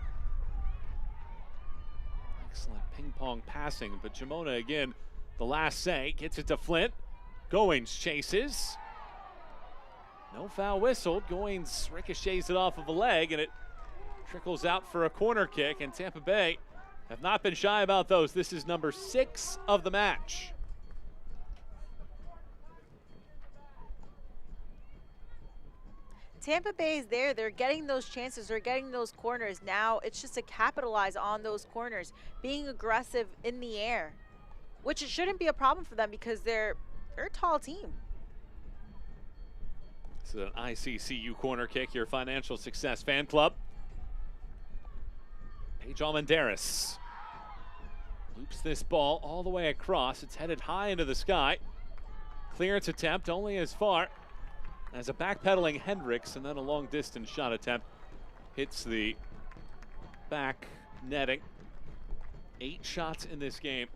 Excellent ping-pong passing, but Jamona again, the last say, gets it to Flint. Goins chases. No foul whistled. Goins ricochets it off of a leg, and it trickles out for a corner kick, and Tampa Bay have not been shy about those. This is number 6 of the match. Tampa Bay is there. They're getting those chances. They're getting those corners. Now it's just to capitalize on those corners, being aggressive in the air, which it shouldn't be a problem for them because they're a tall team. This is an ICCU corner kick, your Financial Success Fan Club. Paige Almendares loops this ball all the way across. It's headed high into the sky. Clearance attempt only as far as a backpedaling Hendricks, and then a long distance shot attempt hits the back netting. 8 shots in this game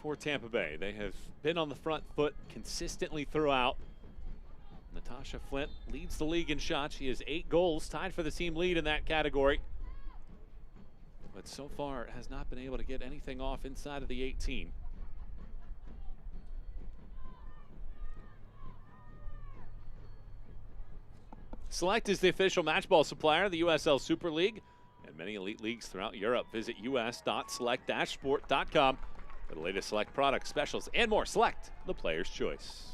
for Tampa Bay. They have been on the front foot consistently throughout. Natasha Flint leads the league in shots. She has 8 goals, tied for the team lead in that category. But so far has not been able to get anything off inside of the 18. Select is the official match ball supplier of the USL Super League and many elite leagues throughout Europe. Visit us.select-sport.com for the latest Select products, specials, and more. Select, the player's choice.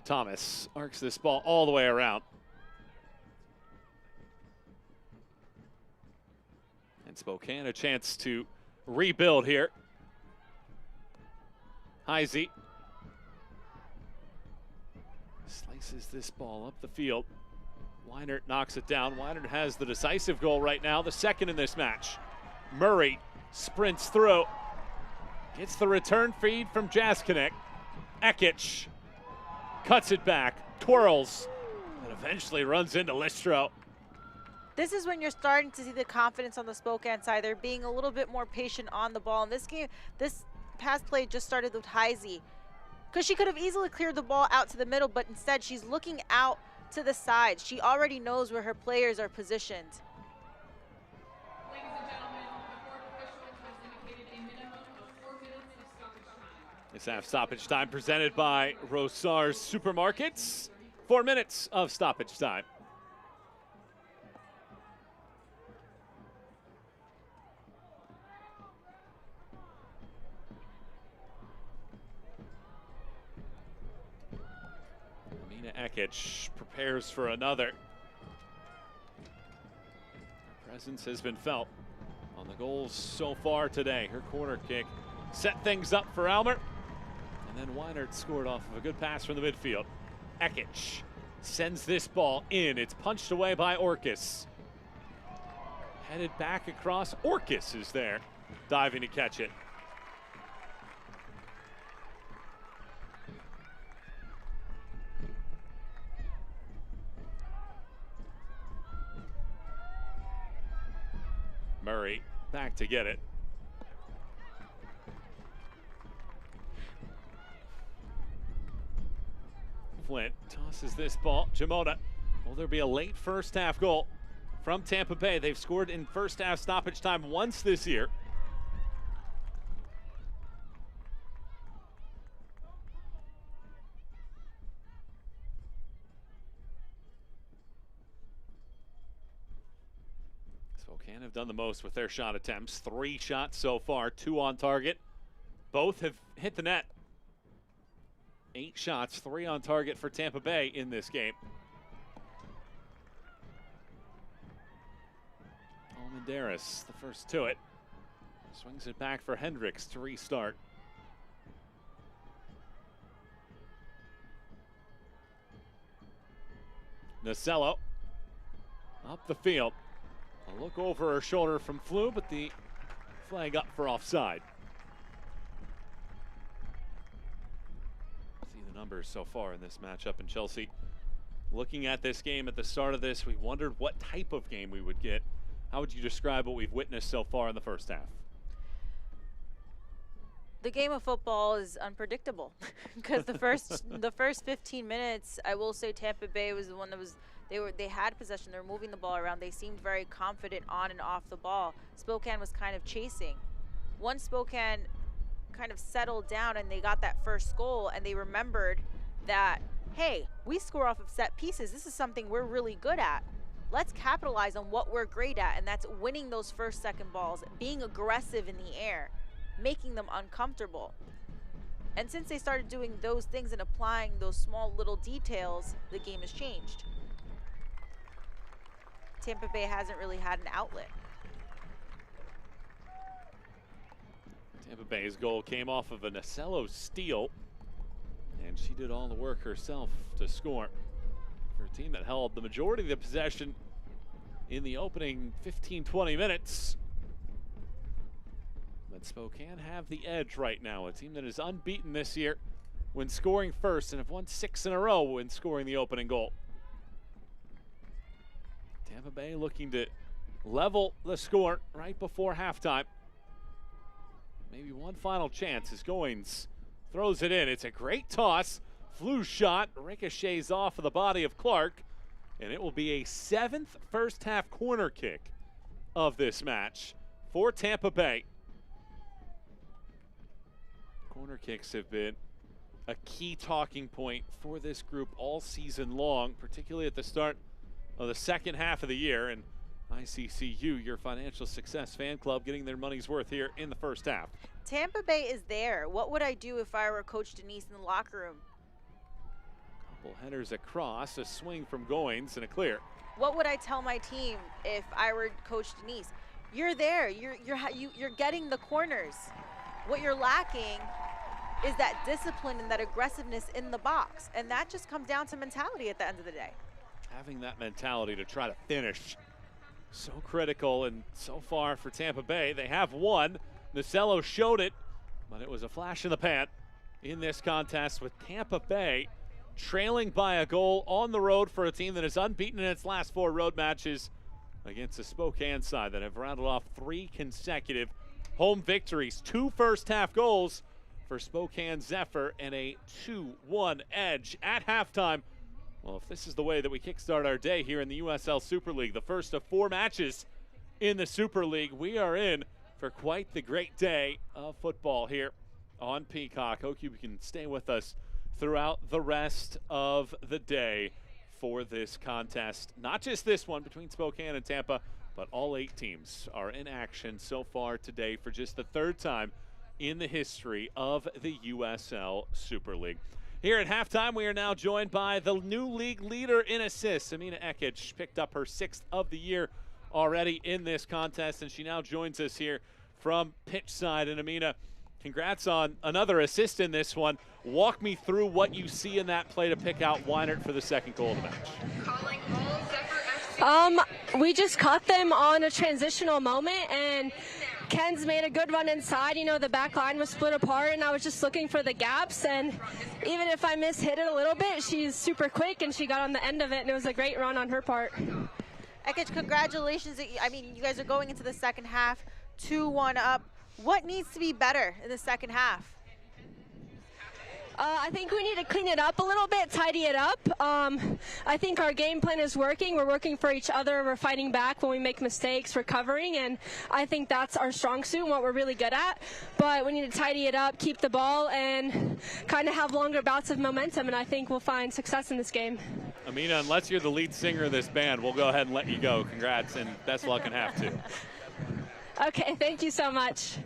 Thomas arcs this ball all the way around. And Spokane a chance to rebuild here. Heisey slices this ball up the field. Weinert knocks it down. Weinert has the decisive goal right now, the second in this match. Murray sprints through. Gets the return feed from Jaskinek. Ekic cuts it back, twirls, and eventually runs into Listro. This is when you're starting to see the confidence on the Spokane side. They're being a little bit more patient on the ball. In this game, this pass play just started with Heisey, because she could have easily cleared the ball out to the middle, but instead she's looking out to the side. She already knows where her players are positioned. Ladies and gentlemen, the court official has indicated a minimum of 4 minutes of stoppage time. This half stoppage time presented by Rosar's Supermarkets. 4 minutes of stoppage time. Amina Ekic prepares for another. Her presence has been felt on the goals so far today. Her corner kick set things up for Almer. And then Weinert scored off of a good pass from the midfield. Ekic sends this ball in. It's punched away by Orkis. Headed back across. Orkis is there, diving to catch it. Murray back to get it. Flint tosses this ball. Jamona. Will there be a late first half goal from Tampa Bay? They've scored in first half stoppage time once this year. Spokane have done the most with their shot attempts. 3 shots so far, 2 on target. Both have hit the net. 8 shots, 3 on target for Tampa Bay in this game. Almendares, the first to it. Swings it back for Hendricks to restart. Nacello up the field. A look over her shoulder from Flew, but the flag up for offside. See the numbers so far in this matchup in Chelsea. Looking at this game at the start of this, we wondered what type of game we would get. How would you describe what we've witnessed so far in the first half? The game of football is unpredictable because the first 15 minutes, I will say Tampa Bay was the one that was they had possession. They were moving the ball around. They seemed very confident on and off the ball. Spokane was kind of chasing. Once Spokane kind of settled down and they got that first goal and they remembered that, hey, we score off of set pieces. This is something we're really good at. Let's capitalize on what we're great at, and that's winning those first, second balls, being aggressive in the air, making them uncomfortable. And since they started doing those things and applying those small little details, the game has changed. Tampa Bay hasn't really had an outlet. Tampa Bay's goal came off of a Nacello steal, and she did all the work herself to score for a team that held the majority of the possession in the opening 15-20 minutes. But Spokane have the edge right now, a team that is unbeaten this year when scoring first and have won 6 in a row when scoring the opening goal. Tampa Bay looking to level the score right before halftime. Maybe one final chance as Goins throws it in. It's a great toss. Flu shot, ricochets off of the body of Clark, and it will be a 7th first half corner kick of this match for Tampa Bay. Corner kicks have been a key talking point for this group all season long, particularly at the start of the second half of the year. And ICCU, your financial success fan club, getting their money's worth here in the first half. Tampa Bay is there. What would I do if I were Coach Denise in the locker room? Couple headers across, a swing from Goins, and a clear. What would I tell my team if I were Coach Denise? You're there. You're getting the corners. What you're lacking is that discipline and that aggressiveness in the box, and that just comes down to mentality at the end of the day. Having that mentality to try to finish, so critical, and so far for Tampa Bay, they have won. Nacello showed it, but it was a flash in the pan in this contest, with Tampa Bay trailing by a goal on the road for a team that is unbeaten in its last 4 road matches against the Spokane side that have rounded off 3 consecutive home victories. 2 first half goals for Spokane Zephyr and a 2-1 edge at halftime. Well, if this is the way that we kickstart our day here in the USL Super League, the first of 4 matches in the Super League, we are in for quite the great day of football here on Peacock. Hope you can stay with us throughout the rest of the day for this contest. Not just this one between Spokane and Tampa, but all 8 teams are in action so far today for just the 3rd time in the history of the USL Super League. Here at halftime, we are now joined by the new league leader in assists. Amina Ekic picked up her 6th of the year already in this contest, and she now joins us here from pitch side. And Amina, congrats on another assist in this one. Walk me through what you see in that play to pick out Weinert for the 2nd goal of the match. Calling all Zephyr FC. We just caught them on a transitional moment, and Ken's made a good run inside. You know, the back line was split apart, and I was just looking for the gaps, and even if I mishit it a little bit, she's super quick, and she got on the end of it, and it was a great run on her part. Ekic, congratulations. I mean, you guys are going into the second half 2-1 up. What needs to be better in the second half? I think we need to clean it up a little bit, tidy it up. I think our game plan is working. We're working for each other. We're fighting back when we make mistakes, recovering, and I think that's our strong suit and what we're really good at. But we need to tidy it up, keep the ball, and kind of have longer bouts of momentum, and I think we'll find success in this game. Amina, unless you're the lead singer of this band, we'll go ahead and let you go. Congrats, and best luck in half 2. Okay, thank you so much.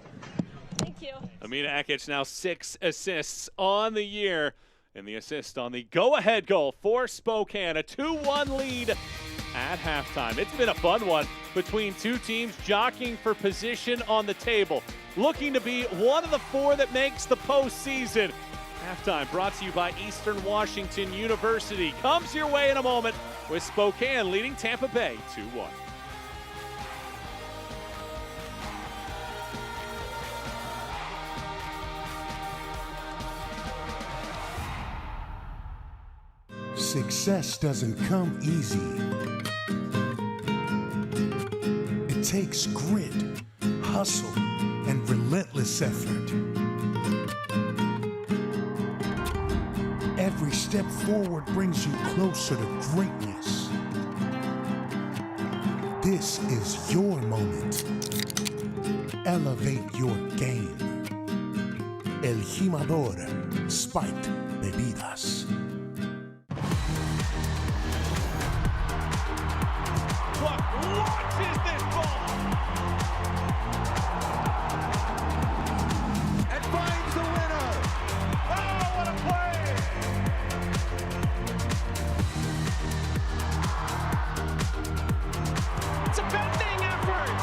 Thank you. Amina Ekic now 6 assists on the year, and the assist on the go-ahead goal for Spokane. A 2-1 lead at halftime. It's been a fun one between 2 teams jockeying for position on the table, looking to be one of the 4 that makes the postseason. Halftime brought to you by Eastern Washington University. Comes your way in a moment with Spokane leading Tampa Bay 2-1. Success doesn't come easy. It takes grit, hustle, and relentless effort. Every step forward brings you closer to greatness. This is your moment. Elevate your game. El Jimador Spiked Bebidas. Launches this ball and finds the winner. Oh, what a play! It's a bending effort.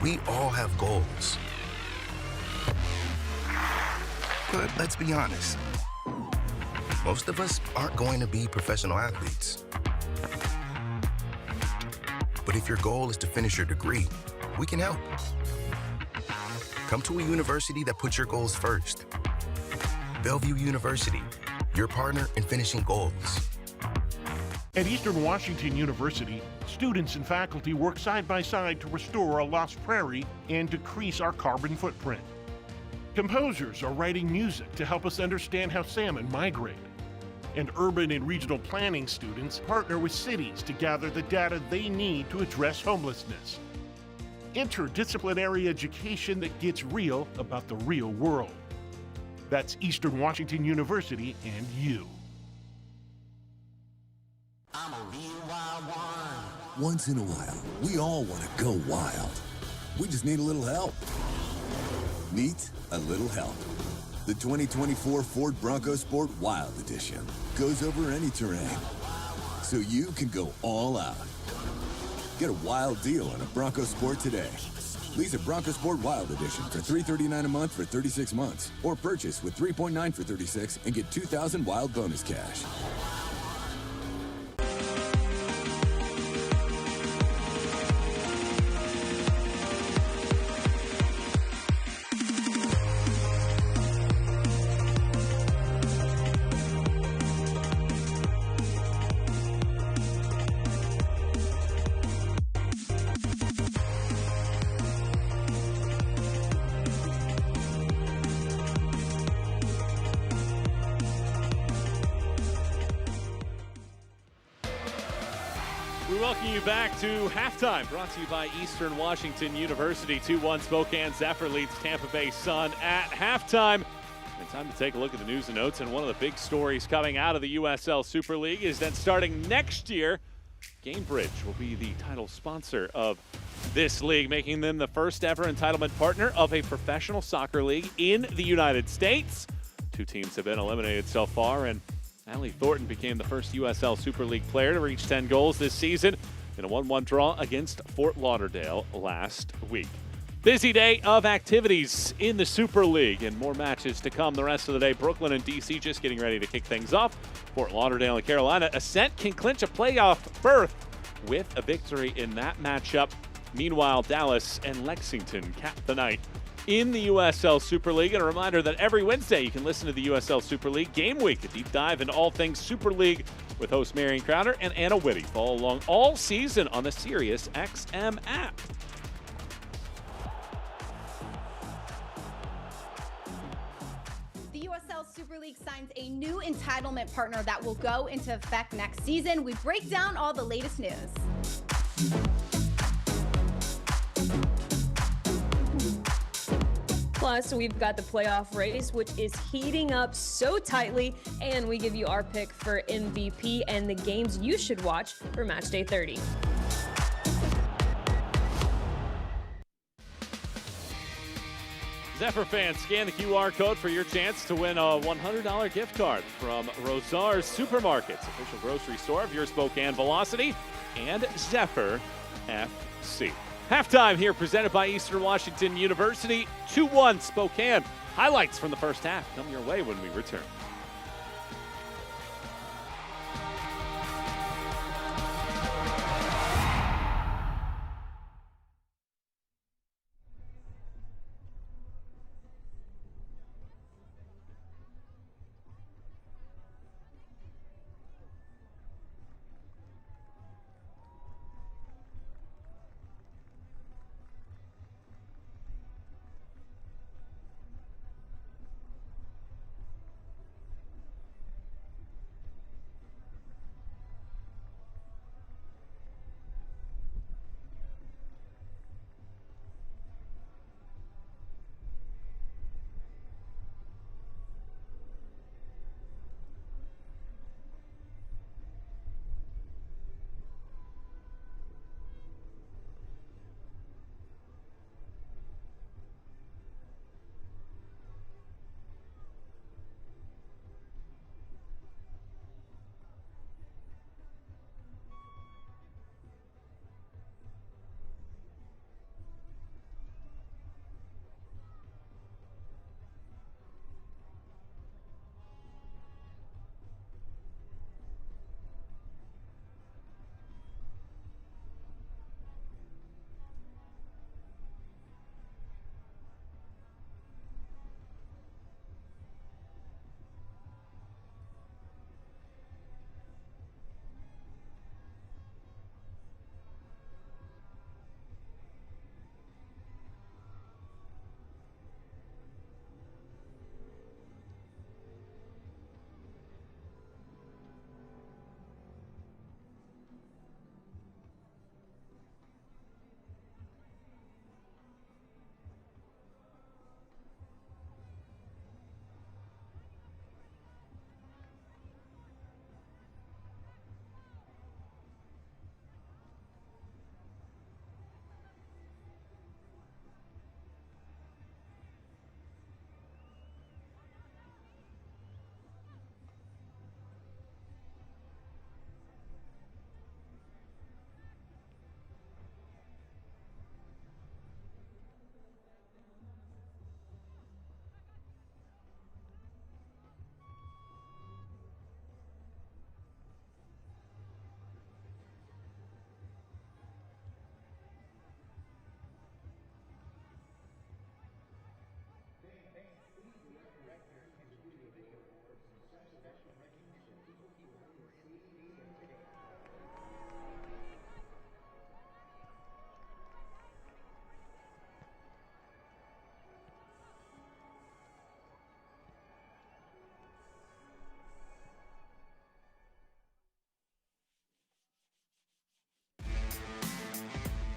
We all have goals. But let's be honest, most of us aren't going to be professional athletes. But if your goal is to finish your degree, we can help. Come to a university that puts your goals first. Bellevue University, your partner in finishing goals. At Eastern Washington University, students and faculty work side by side to restore a lost prairie and decrease our carbon footprint. Composers are writing music to help us understand how salmon migrate. And urban and regional planning students partner with cities to gather the data they need to address homelessness. Interdisciplinary education that gets real about the real world. That's Eastern Washington University and you. I'm a real wild one. Once in a while, we all want to go wild. We just need a little help. Meet a little help. The 2024 Ford Bronco Sport Wild Edition goes over any terrain, so you can go all out. Get a wild deal on a Bronco Sport today. Lease a Bronco Sport Wild Edition for $339 a month for 36 months, or purchase with $3.9 for 36 and get $2,000 wild bonus cash. We welcome you back to halftime, brought to you by Eastern Washington University. 2-1 Spokane Zephyr leads Tampa Bay Sun at halftime. And time to take a look at the news and notes. And one of the big stories coming out of the USL Super League is that starting next year, Gamebridge will be the title sponsor of this league, making them the first ever entitlement partner of a professional soccer league in the United States. Two teams have been eliminated so far, and Allie Thornton became the first USL Super League player to reach 10 goals this season in a 1-1 draw against Fort Lauderdale last week. Busy day of activities in the Super League and more matches to come the rest of the day. Brooklyn and DC just getting ready to kick things off. Fort Lauderdale and Carolina Ascent can clinch a playoff berth with a victory in that matchup. Meanwhile, Dallas and Lexington cap the night in the USL Super League. And a reminder that every Wednesday you can listen to the USL Super League Game Week, a deep dive into all things Super League with host Marion Crowder and Anna Whitty. Follow along all season on the Sirius XM app. The USL Super League signs a new entitlement partner that will go into effect next season. We break down all the latest news. Plus, we've got the playoff race, which is heating up so tightly, and we give you our pick for MVP and the games you should watch for Match Day 30. Zephyr fans, scan the QR code for your chance to win a $100 gift card from Rosar's Supermarkets, official grocery store of your Spokane Velocity and Zephyr FC. Halftime here presented by Eastern Washington University. 2-1 Spokane. Highlights from the first half come your way when we return.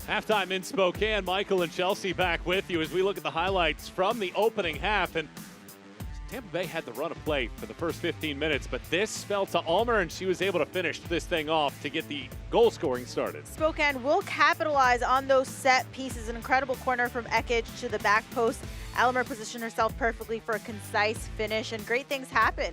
Halftime in Spokane. Michael and Chelsea back with you as we look at the highlights from the opening half. And Tampa Bay had the run of play for the first 15 minutes, but this fell to Ulmer, and she was able to finish this thing off to get the goal scoring started. Spokane will capitalize on those set pieces. An incredible corner from Ekich to the back post. Ulmer positioned herself perfectly for a concise finish, and great things happen.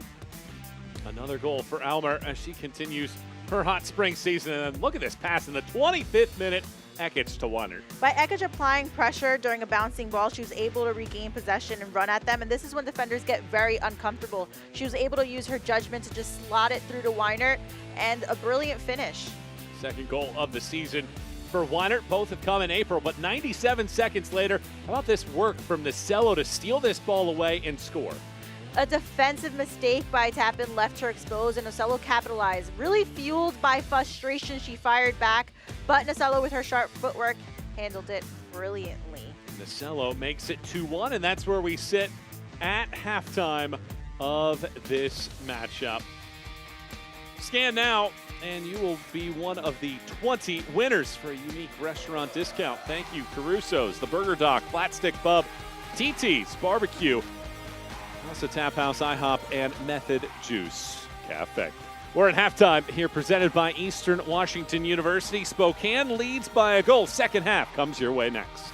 Another goal for Ulmer as she continues her hot spring season. And look at this pass in the 25th minute. Ekich to Weiner. By Ekich applying pressure during a bouncing ball, she was able to regain possession and run at them, and this is when defenders get very uncomfortable. She was able to use her judgment to just slot it through to Weiner, and a brilliant finish. Second goal of the season for Weiner. Both have come in April, but 97 seconds later, how about this work from Nasello to steal this ball away and score? A defensive mistake by Tappan left her exposed, and Nasello capitalized. Really fueled by frustration, she fired back, but Nasello, with her sharp footwork, handled it brilliantly. Nasello makes it 2-1, and that's where we sit at halftime of this matchup. Scan now, and you will be one of the 20 winners for a unique restaurant discount. Thank you, Caruso's, The Burger Dock, Flatstick Pub, TT's Barbecue, also Tap House, IHOP, and Method Juice Cafe. We're at halftime here, presented by Eastern Washington University. Spokane leads by a goal. Second half comes your way next.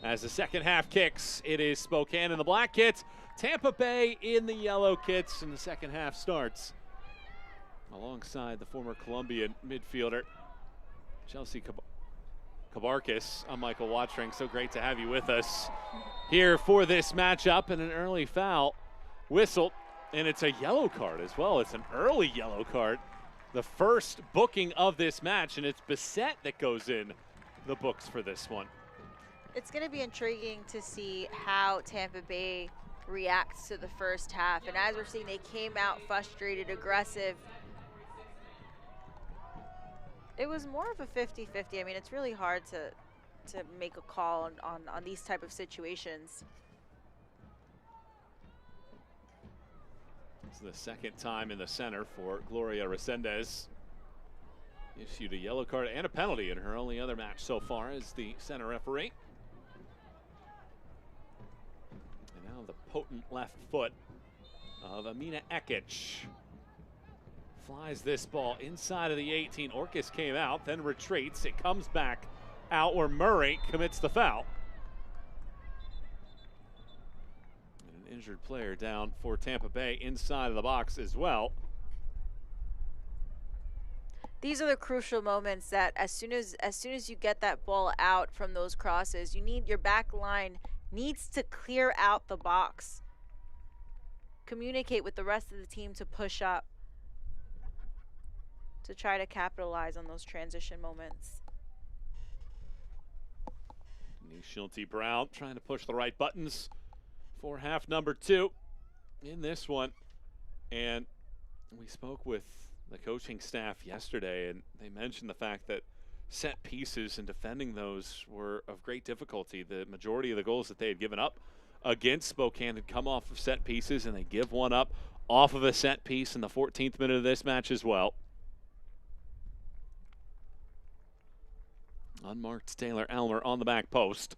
As the second half kicks, it is Spokane in the black kits, Tampa Bay in the yellow kits, and the second half starts alongside the former Colombian midfielder, Chelsea Kabarkis. I'm Michael Watring. So great to have you with us here for this matchup, and an early foul whistled, and it's a yellow card as well. It's an early yellow card, the first booking of this match, and it's Bissett that goes in the books for this one. It's going to be intriguing to see how Tampa Bay reacts to the first half. And as we're seeing, they came out frustrated, aggressive. It was more of a 50-50. I mean, it's really hard to make a call on these type of situations. It's the second time in the center for Gloria Resendez. Issued a yellow card and a penalty in her only other match so far as the center referee. The potent left foot of Amina Ekich flies this ball inside of the 18. Orcus came out, then retreats. It comes back out where Murray commits the foul. And an injured player down for Tampa Bay inside of the box as well. These are the crucial moments that as soon as you get that ball out from those crosses, you need your back line needs to clear out the box. Communicate with the rest of the team to push up, to try to capitalize on those transition moments. Schulte Brown trying to push the right buttons for half number 2 in this one. And we spoke with the coaching staff yesterday, and they mentioned the fact that set pieces and defending those were of great difficulty. The majority of the goals that they had given up against Spokane had come off of set pieces, and they give one up off of a set piece in the 14th minute of this match as well. Unmarked Taylor Elmer on the back post,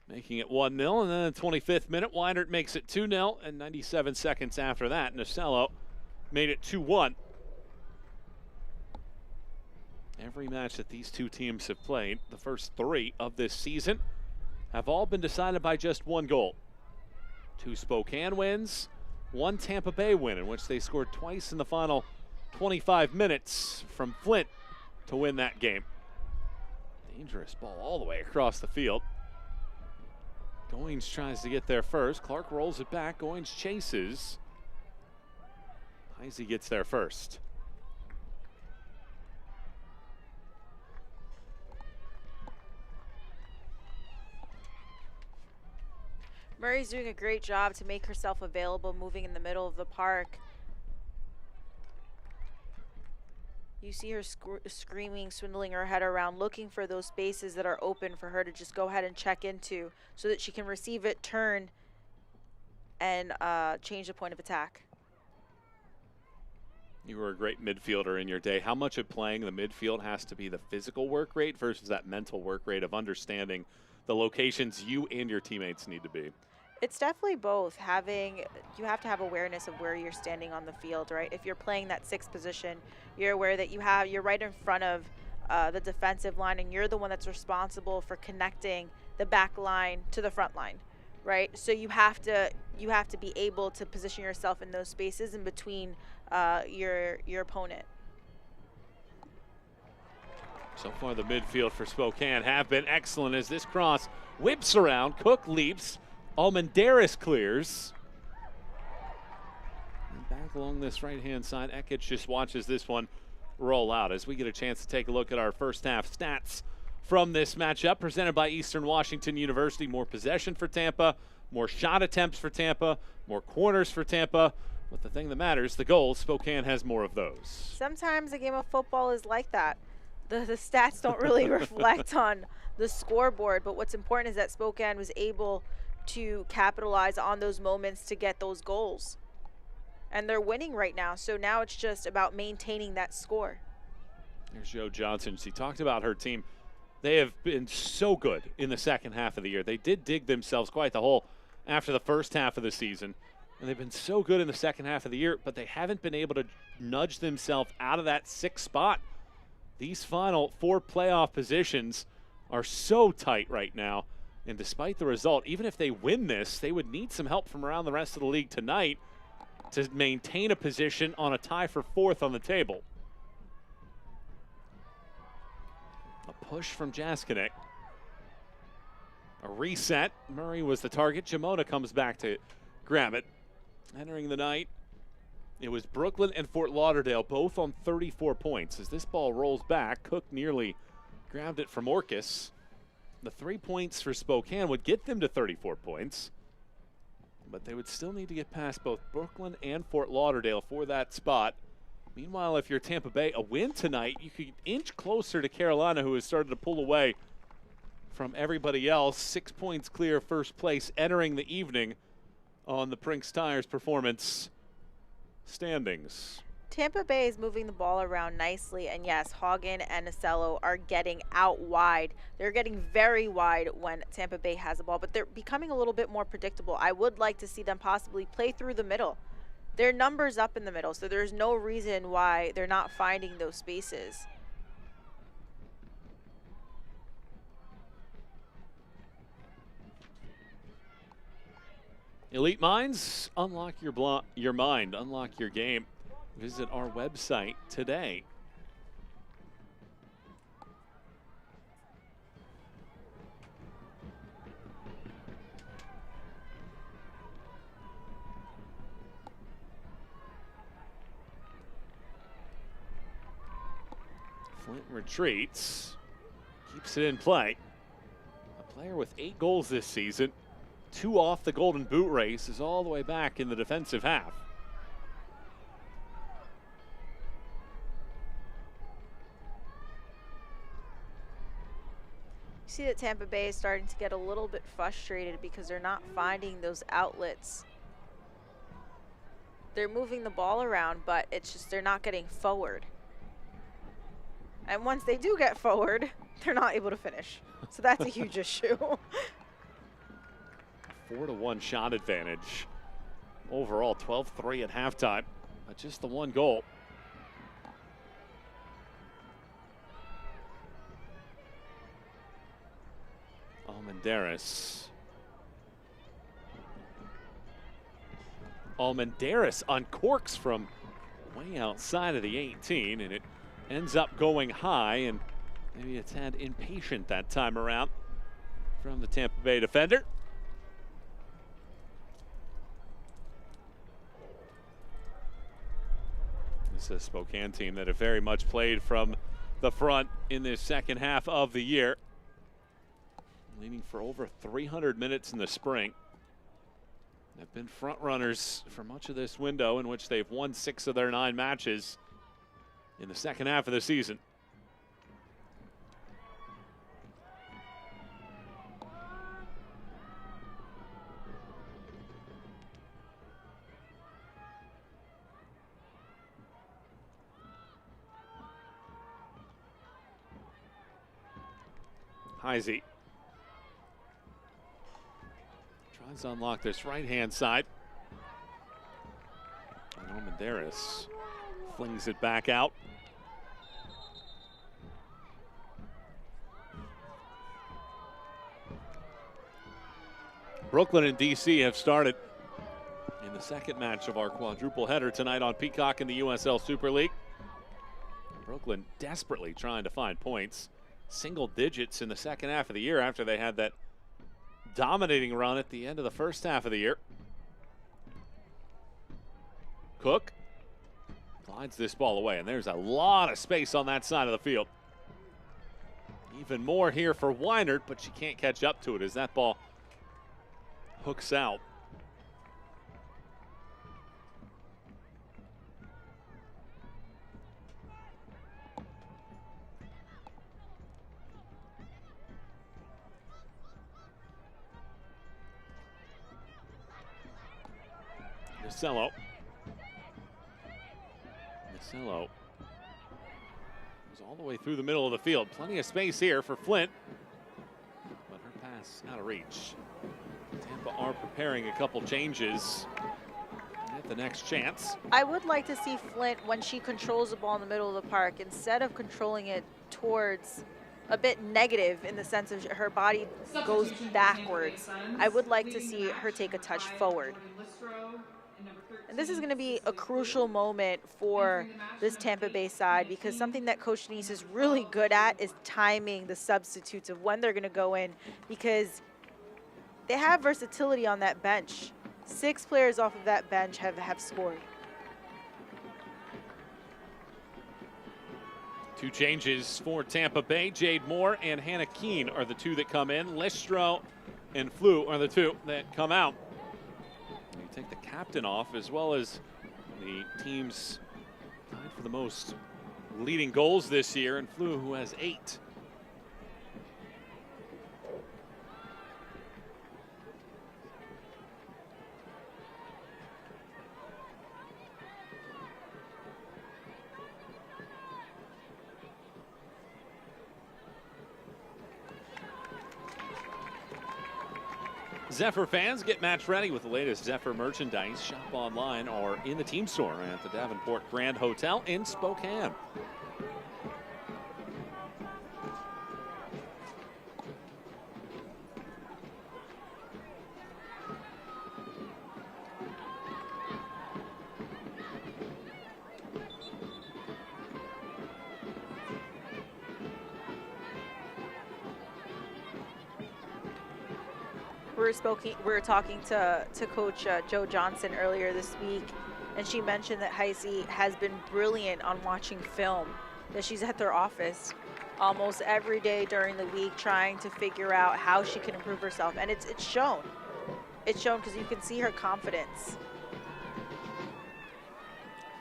making it 1-0, and then in the 25th minute, Weinert makes it 2-0, and 97 seconds after that, Nasello made it 2-1. Every match that these two teams have played, the first 3 of this season, have all been decided by just 1 goal. 2 Spokane wins, 1 Tampa Bay win, in which they scored twice in the final 25 minutes from Flint to win that game. Dangerous ball all the way across the field. Goins tries to get there first. Clark rolls it back. Goins chases. Heisey gets there first. Murray's doing a great job to make herself available, moving in the middle of the park. You see her screaming, swindling her head around, looking for those spaces that are open for her to just go ahead and check into so that she can receive it, turn, and change the point of attack. You were a great midfielder in your day. How much of playing the midfield has to be the physical work rate versus that mental work rate of understanding the locations you and your teammates need to be? It's definitely both. You have to have awareness of where you're standing on the field, right? If you're playing that sixth position, you're aware that you're right in front of the defensive line, and you're the one that's responsible for connecting the back line to the front line, right? So you have to be able to position yourself in those spaces in between your opponent. So far, the midfield for Spokane have been excellent as this cross whips around. Cook leaps. Almendaris clears. And back along this right-hand side, Ekich just watches this one roll out as we get a chance to take a look at our first half stats from this matchup presented by Eastern Washington University. More possession for Tampa, more shot attempts for Tampa, more corners for Tampa. But the thing that matters, the goals, Spokane has more of those. Sometimes a game of football is like that. The stats don't really reflect on the scoreboard, but what's important is that Spokane was able to capitalize on those moments to get those goals. And they're winning right now, so now it's just about maintaining that score. There's Joe Johnson. She talked about her team. They have been so good in the second half of the year. They did dig themselves quite the hole after the first half of the season. And they've been so good in the second half of the year, but they haven't been able to nudge themselves out of that sixth spot. These final 4 playoff positions are so tight right now. And despite the result, even if they win this, they would need some help from around the rest of the league tonight to maintain a position on a tie for 4th on the table. A push from Jaskinek. A reset. Murray was the target. Jamona comes back to grab it. Entering the night, it was Brooklyn and Fort Lauderdale, both on 34 points. As this ball rolls back, Cook nearly grabbed it from Orcus. The 3 points for Spokane would get them to 34 points, but they would still need to get past both Brooklyn and Fort Lauderdale for that spot. Meanwhile, if you're Tampa Bay, a win tonight, you could inch closer to Carolina, who has started to pull away from everybody else. 6 points clear first place entering the evening on the Prinks Tires performance standings. Tampa Bay is moving the ball around nicely, and yes, Hagen and Nasello are getting out wide. They're getting very wide when Tampa Bay has the ball, but they're becoming a little bit more predictable. I would like to see them possibly play through the middle. Their numbers up in the middle, so there's no reason why they're not finding those spaces. Elite Minds, unlock your mind, unlock your game. Visit our website today. Flint retreats, keeps it in play. A player with 8 goals this season, 2 off the Golden Boot race, is all the way back in the defensive half. See that Tampa Bay is starting to get a little bit frustrated because they're not finding those outlets. They're moving the ball around, but it's just they're not getting forward. And once they do get forward, they're not able to finish. So that's a huge issue. 4-1 shot advantage. Overall, 12-3 at halftime, but just the 1 goal. Almendaris uncorks from way outside of the 18, and it ends up going high, and maybe a tad impatient that time around from the Tampa Bay defender. This is a Spokane team that have very much played from the front in this second half of the year, leading for over 300 minutes in the spring. They've been front runners for much of this window, in which they've won 6 of their 9 matches in the second half of the season. Heisey tries to unlock this right-hand side. And Armendariz flings it back out. Brooklyn and DC have started in the second match of our quadruple header tonight on Peacock in the USL Super League. Brooklyn desperately trying to find points. Single digits in the second half of the year after they had that dominating run at the end of the first half of the year. Cook glides this ball away, and there's a lot of space on that side of the field. Even more here for Weinert, but she can't catch up to it as that ball hooks out. Nasello goes all the way through the middle of the field. Plenty of space here for Flint, but her pass out of reach. Tampa are preparing a couple changes at the next chance. I would like to see Flint, when she controls the ball in the middle of the park, instead of controlling it towards a bit negative in the sense of her body goes backwards, I would like to see her take a touch forward. And this is going to be a crucial moment for this Tampa Bay side, because something that Coach Denise is really good at is timing the substitutes of when they're going to go in, because they have versatility on that bench. 6 players off of that bench have scored. 2 changes for Tampa Bay. Jade Moore and Hannah Keene are the 2 that come in. Listro and Flew are the 2 that come out. You take the captain off, as well as the team's tied for the most leading goals this year, and Flew, who has 8. Zephyr fans, get match ready with the latest Zephyr merchandise. Shop online or in the team store at the Davenport Grand Hotel in Spokane. We were talking to Coach Joe Johnson earlier this week, and she mentioned that Heisey has been brilliant on watching film, that she's at their office almost every day during the week trying to figure out how she can improve herself, and it's shown. It's shown because you can see her confidence.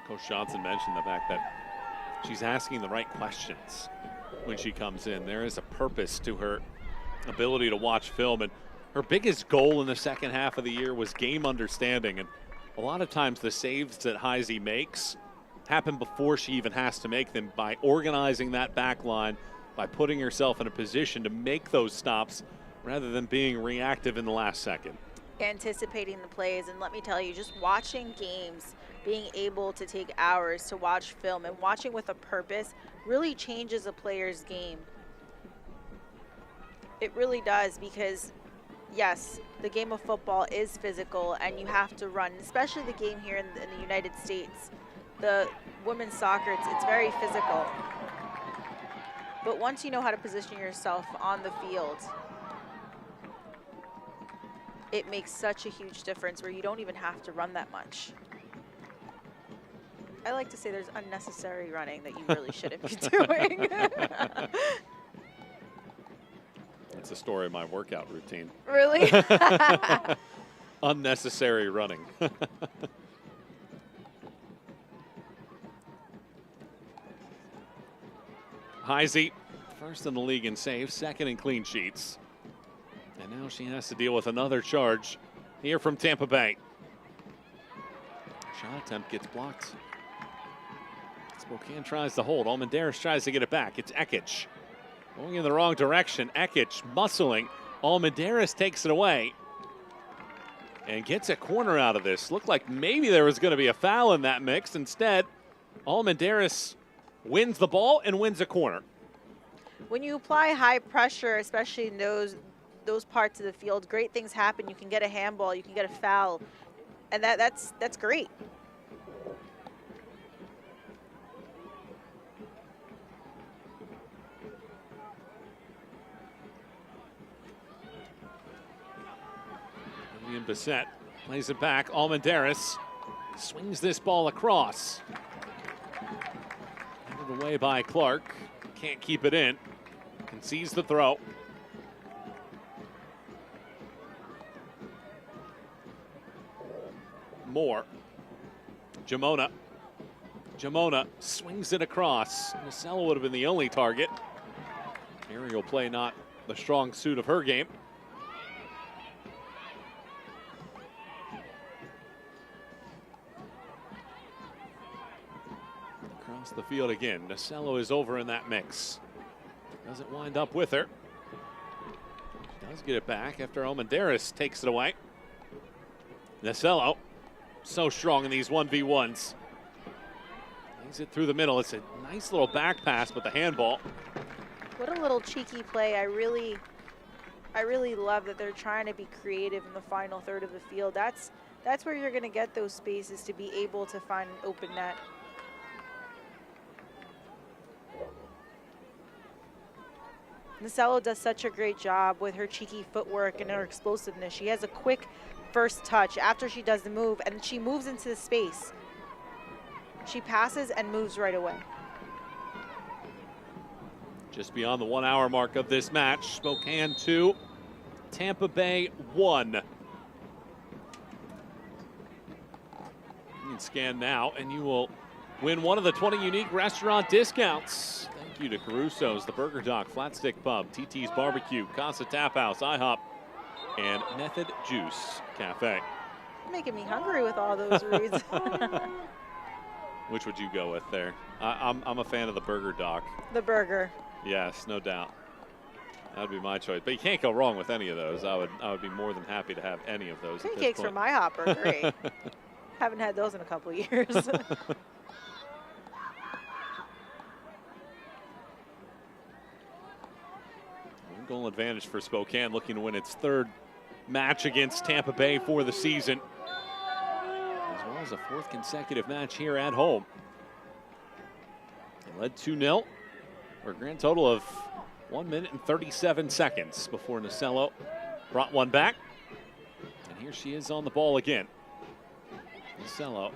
Coach Johnson mentioned the fact that she's asking the right questions when she comes in. There is a purpose to her ability to watch film, and her biggest goal in the second half of the year was game understanding, and a lot of times the saves that Heisey makes happen before she even has to make them, by organizing that back line, by putting herself in a position to make those stops rather than being reactive in the last second. Anticipating the plays, and let me tell you, just watching games, being able to take hours to watch film and watching with a purpose really changes a player's game. It really does, because yes, the game of football is physical and you have to run, especially the game here in the United States. the women's soccer, it's very physical. But once you know how to position yourself on the field, it makes such a huge difference where you don't even have to run that much. I like to say there's unnecessary running that you really shouldn't be doing. That's the story of my workout routine. Really? Unnecessary running. Heisey, first in the league in saves, second in clean sheets. And now she has to deal with another charge here from Tampa Bay. Shot attempt gets blocked. Spokane tries to hold. Almendares tries to get it back. It's Ekich going in the wrong direction. Ekich muscling. Almendares takes it away and gets a corner out of this. Looked like maybe there was going to be a foul in that mix. Instead, Almendares wins the ball and wins a corner. When you apply high pressure, especially in those parts of the field, great things happen. You can get a handball, you can get a foul, and that's great. Vivian Bissett plays it back. Almendares swings this ball across. Handed away by Clark. Can't keep it in. Concedes the throw. Moore. Jamona. Jamona swings it across. Nacella would have been the only target. Aerial play not the strong suit of her game. Across the field again. Nacella is over in that mix. Doesn't wind up with her. Does get it back after Almendares takes it away. Nacella, so strong in these 1v1s. Lays it through the middle. It's a nice little back pass, but the handball. What a little cheeky play. I really love that they're trying to be creative in the final third of the field. That's where you're going to get those spaces to be able to find an open net. Nacella does such a great job with her cheeky footwork and her explosiveness. She has a quick first touch after she does the move, and she moves into the space. She passes and moves right away. Just beyond the 1 hour mark of this match, Spokane 2, Tampa Bay 1. You can scan now and you will win one of the 20 unique restaurant discounts. Thank you to Caruso's, the Burger Dock, Flat Stick Pub, TT's Barbecue, Casa Tap House, IHOP, and Method Juice Cafe. You're making me hungry with all those reads. Which would you go with there? I'm a fan of the Burger Dock. The burger. Yes, no doubt. That would be my choice. But you can't go wrong with any of those. I would be more than happy to have any of those. Pancakes from IHOP are great. Haven't had those in a couple of years. Goal advantage for Spokane, looking to win its third match against Tampa Bay for the season, as well as a fourth consecutive match here at home. They led 2-0 for a grand total of 1 minute and 37 seconds before Nacella brought one back. And here she is on the ball again. Nacella,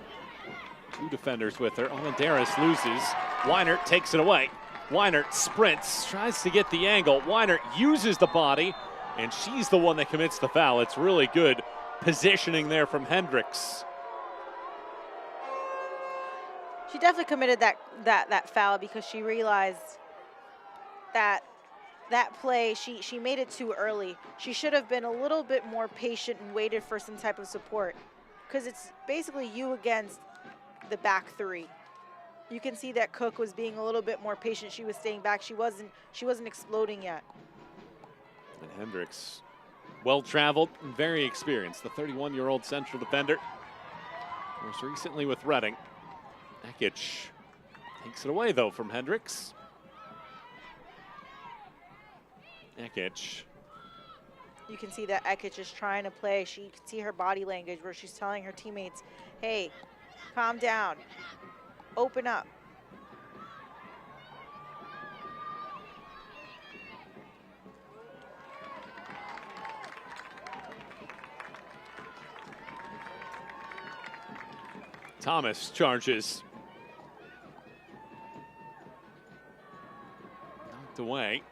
two defenders with her. Almendares loses. Weinert takes it away. Weinert sprints, tries to get the angle. Weinert uses the body, and she's the one that commits the foul. It's really good positioning there from Hendricks. She definitely committed that foul because she realized that play, she made it too early. She should have been a little bit more patient and waited for some type of support, because it's basically you against the back three. You can see that Cook was being a little bit more patient. She was staying back. She wasn't exploding yet. And Hendricks, well-traveled and very experienced. The 31-year-old central defender. Most recently with Reading. Ekich takes it away, though, from Hendricks. Ekich. You can see that Ekich is trying to play. You can see her body language where she's telling her teammates, hey, calm down. open up. Thomas charges. Knocked away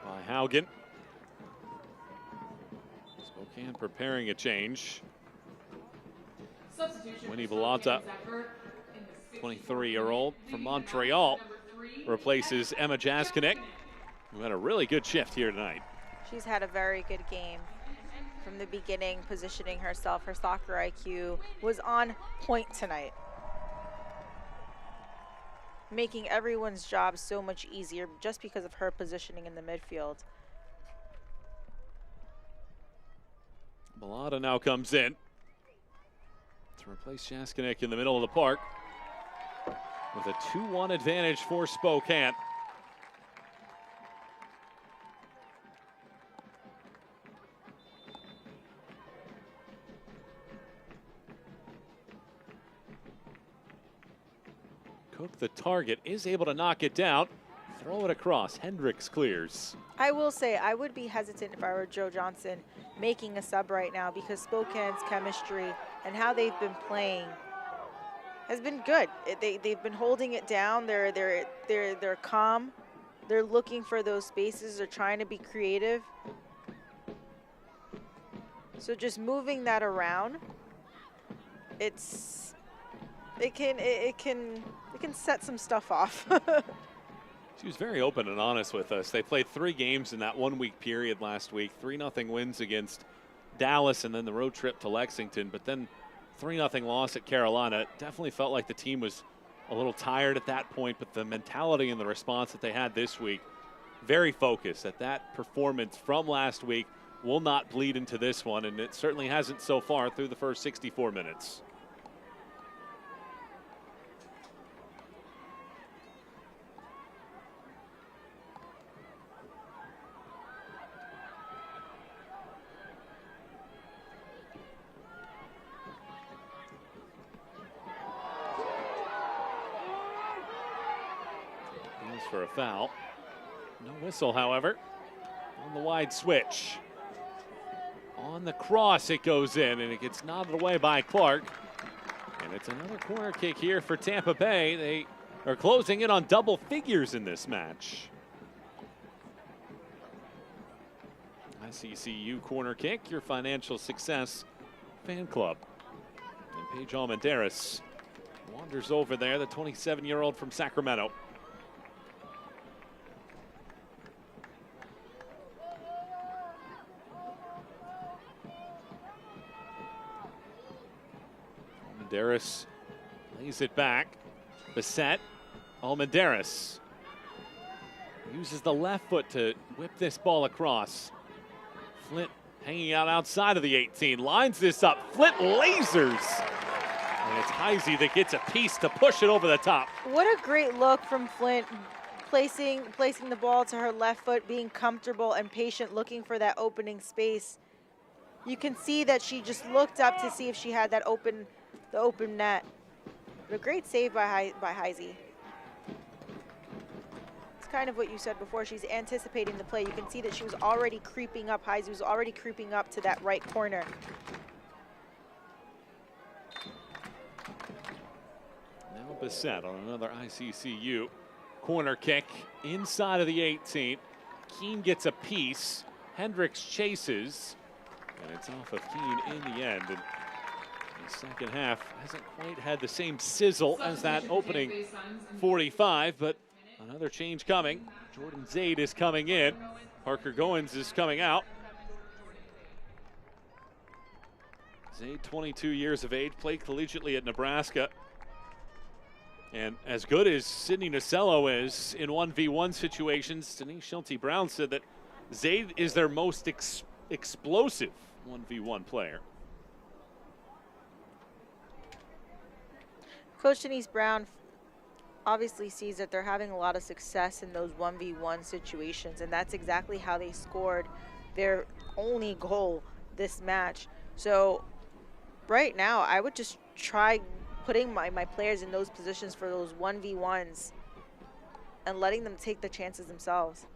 by Haugen. Spokane preparing a change. Winnie Bellotta, 23-year-old from Montreal, replaces Emma Jaskinek, who had a really good shift here tonight. She's had a very good game from the beginning, positioning herself. Her soccer IQ was on point tonight, making everyone's job so much easier just because of her positioning in the midfield. Bellotta now comes in to replace Jaskinek in the middle of the park with a 2-1 advantage for Spokane. Cook, the target, is able to knock it down. Throw it across. Hendricks clears. I will say I would be hesitant if I were Joe Johnson making a sub right now, because Spokane's chemistry and how they've been playing has been good. They've been holding it down. They're calm. They're looking for those spaces. They're trying to be creative. So just moving that around, it can set some stuff off. She was very open and honest with us. They played 3 games in that 1-week period last week. 3-0 wins against Dallas and then the road trip to Lexington, but then 3-0 loss at Carolina. It definitely felt like the team was a little tired at that point, but the mentality and the response that they had this week, very focused that performance from last week will not bleed into this one, and it certainly hasn't so far through the first 64 minutes. For a foul. No whistle, however, on the wide switch. On the cross, it goes in, and it gets nodded away by Clark. And it's another corner kick here for Tampa Bay. They are closing in on double figures in this match. ICCU corner kick, your financial success fan club. And Paige Almendares wanders over there, the 27-year-old from Sacramento. Almendares lays it back. Beset. Almendares uses the left foot to whip this ball across. Flint hanging out outside of the 18. Lines this up. Flint lasers. And it's Heisey that gets a piece to push it over the top. What a great look from Flint. Placing the ball to her left foot, being comfortable and patient, looking for that opening space. You can see that she just looked up to see if she had that the open net. But a great save by Heisey. It's kind of what you said before. She's anticipating the play. You can see that she was already creeping up. Heisey was already creeping up to that right corner. Now Beset on another ICCU corner kick inside of the 18. Keene gets a piece. Hendricks chases. And it's off of Keene in the end. And the second half hasn't quite had the same sizzle as that opening 45, but another change coming. Jordan Zaid is coming in. Parker Goins is coming out. Zaid, 22 years of age, played collegiately at Nebraska. And as good as Sydney Nacello is in 1v1 situations, Denise Schulte-Brown said that Zaid is their most explosive 1v1 player. Coach Denise Brown obviously sees that they're having a lot of success in those 1v1 situations, and that's exactly how they scored their only goal this match. So right now, I would just try putting my players in those positions for those 1v1s and letting them take the chances themselves.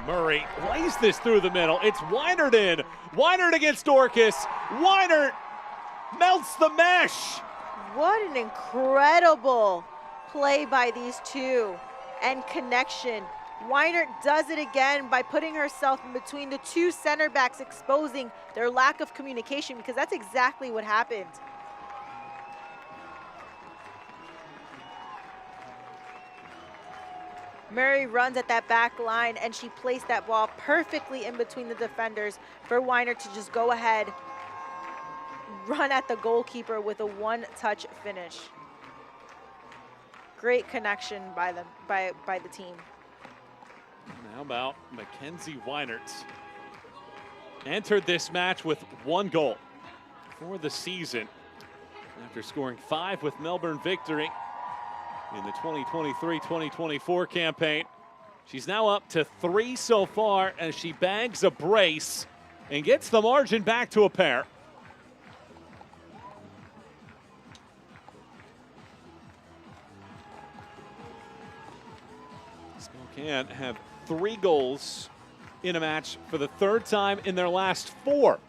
Murray lays this through the middle. It's Weinert in. Weinert against Dorcas. Weinert melts the mesh. What an incredible play by these two and connection. Weinert does it again by putting herself in between the two center backs, exposing their lack of communication, because that's exactly what happened. Murray runs at that back line, and she placed that ball perfectly in between the defenders for Weinert to just go ahead, run at the goalkeeper with a one-touch finish. Great connection by the team. How about Mackenzie Weinert? Entered this match with 1 goal for the season after scoring 5 with Melbourne Victory in the 2023-2024 campaign. She's now up to 3 so far as she bags a brace and gets the margin back to a pair. Spokane have 3 goals in a match for the 3rd time in their last 4.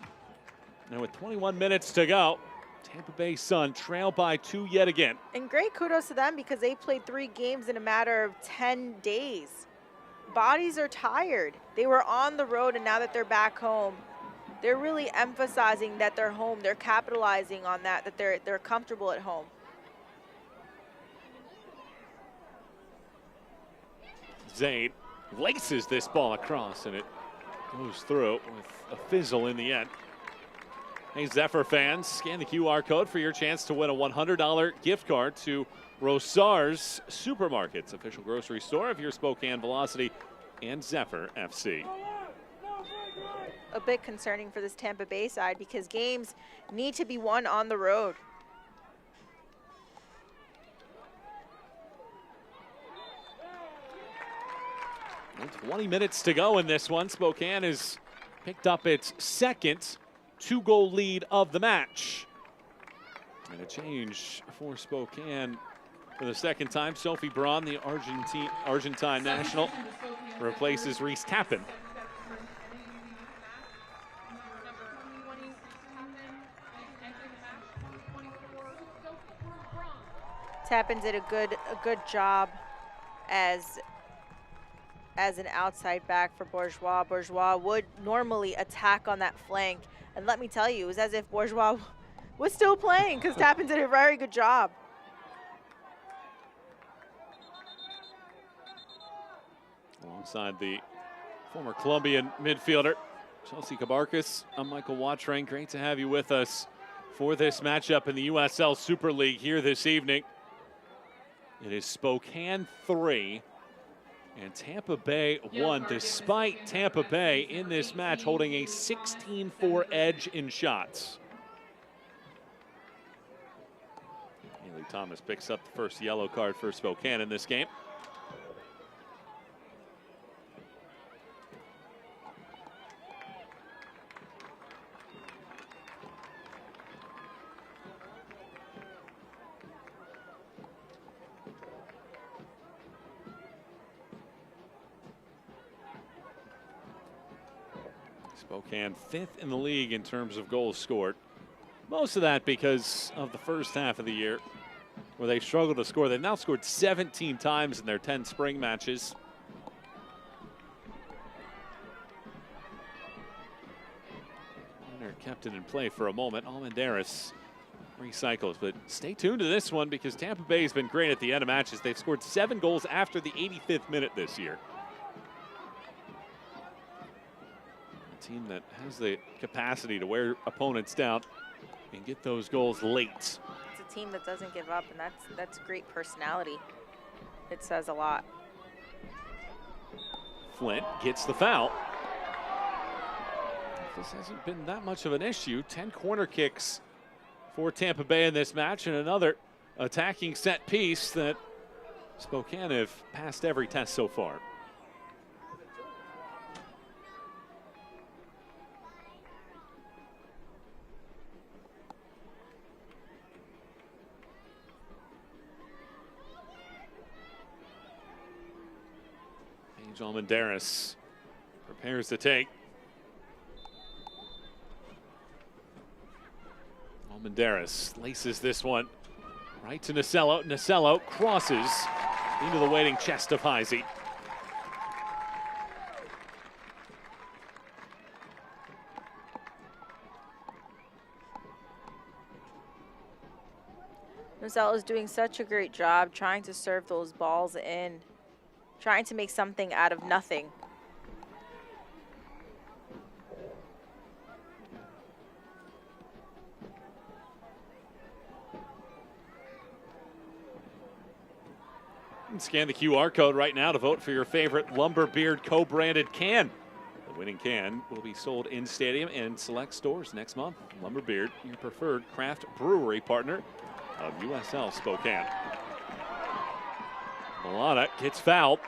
Now with 21 minutes to go, Tampa Bay Sun trail by 2 yet again. And great kudos to them because they played 3 games in a matter of 10 days. Bodies are tired. They were on the road, and now that they're back home, they're really emphasizing that they're home. They're capitalizing on that they're comfortable at home. Zaid laces this ball across, and it goes through with a fizzle in the end. Hey, Zephyr fans, scan the QR code for your chance to win a $100 gift card to Rosar's Supermarkets, official grocery store of your Spokane Velocity and Zephyr FC. A bit concerning for this Tampa Bay side because games need to be won on the road. And 20 minutes to go in this one. Spokane has picked up its 2nd 2-goal lead of the match. And a change for Spokane for the 2nd time. Sophie Braun, the Argentine national, replaces Reese Tappan. Tappan did a good job as an outside back for Bourgeois. Bourgeois would normally attack on that flank. And let me tell you, it was as if Bourgeois was still playing because Tappan did a very good job. Alongside the former Colombian midfielder, Chelsea Cabarcas, I'm Michael Watrain. Great to have you with us for this matchup in the USL Super League here this evening. It is Spokane 3 and Tampa Bay 1, despite Tampa Bay in this match holding a 16-4 edge in shots. Haley Thomas picks up the first yellow card for Spokane in this game. Spokane 5th in the league in terms of goals scored. Most of that because of the first half of the year where they struggled to score. They've now scored 17 times in their 10 spring matches. And they're kept it in play for a moment. Almendares recycles, but stay tuned to this one because Tampa Bay has been great at the end of matches. They've scored 7 goals after the 85th minute this year. Team that has the capacity to wear opponents down and get those goals late. It's a team that doesn't give up, and that's great personality. It says a lot. Flint gets the foul. This hasn't been that much of an issue. 10 corner kicks for Tampa Bay in this match, and another attacking set piece that Spokane have passed every test so far. Almendares prepares to take. Almendares laces this one right to Nasello. Nasello crosses into the waiting chest of Heisey. Nasello is doing such a great job trying to serve those balls in, trying to make something out of nothing. You can scan the QR code right now to vote for your favorite Lumberbeard co-branded can. The winning can will be sold in stadium and select stores next month. Lumberbeard, your preferred craft brewery partner of USL Spokane. Milana gets fouled.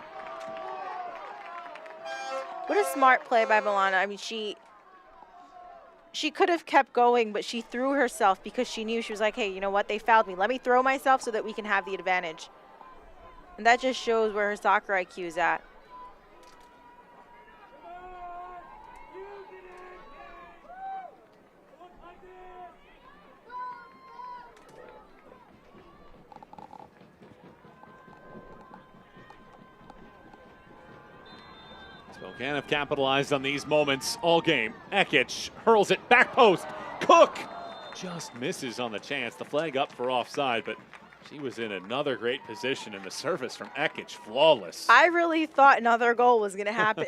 What a smart play by Milana. I mean, she could have kept going, but she threw herself because she knew, she was like, hey, you know what? They fouled me. Let me throw myself so that we can have the advantage. And that just shows where her soccer IQ is at. Spokane have capitalized on these moments all game. Ekic hurls it back post. Cook just misses on the chance. The flag up for offside, but she was in another great position, and the service from Ekic flawless. I really thought another goal was going to happen.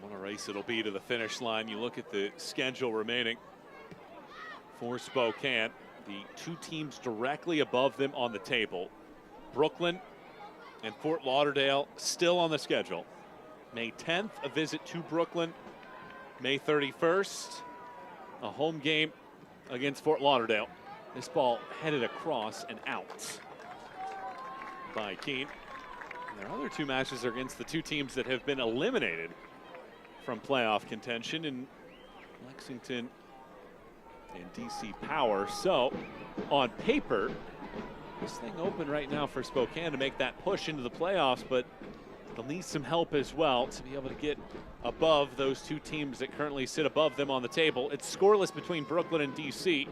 What a race it'll be to the finish line. You look at the schedule remaining for Spokane. The two teams directly above them on the table, Brooklyn and Fort Lauderdale, still on the schedule. May 10th, a visit to Brooklyn. May 31st, a home game against Fort Lauderdale. This ball headed across and out by Keene. And their other two matches are against the two teams that have been eliminated from playoff contention in Lexington and DC Power. So on paper, this thing open right now for Spokane to make that push into the playoffs, but they'll need some help as well to be able to get above those two teams that currently sit above them on the table. It's scoreless between Brooklyn and DC,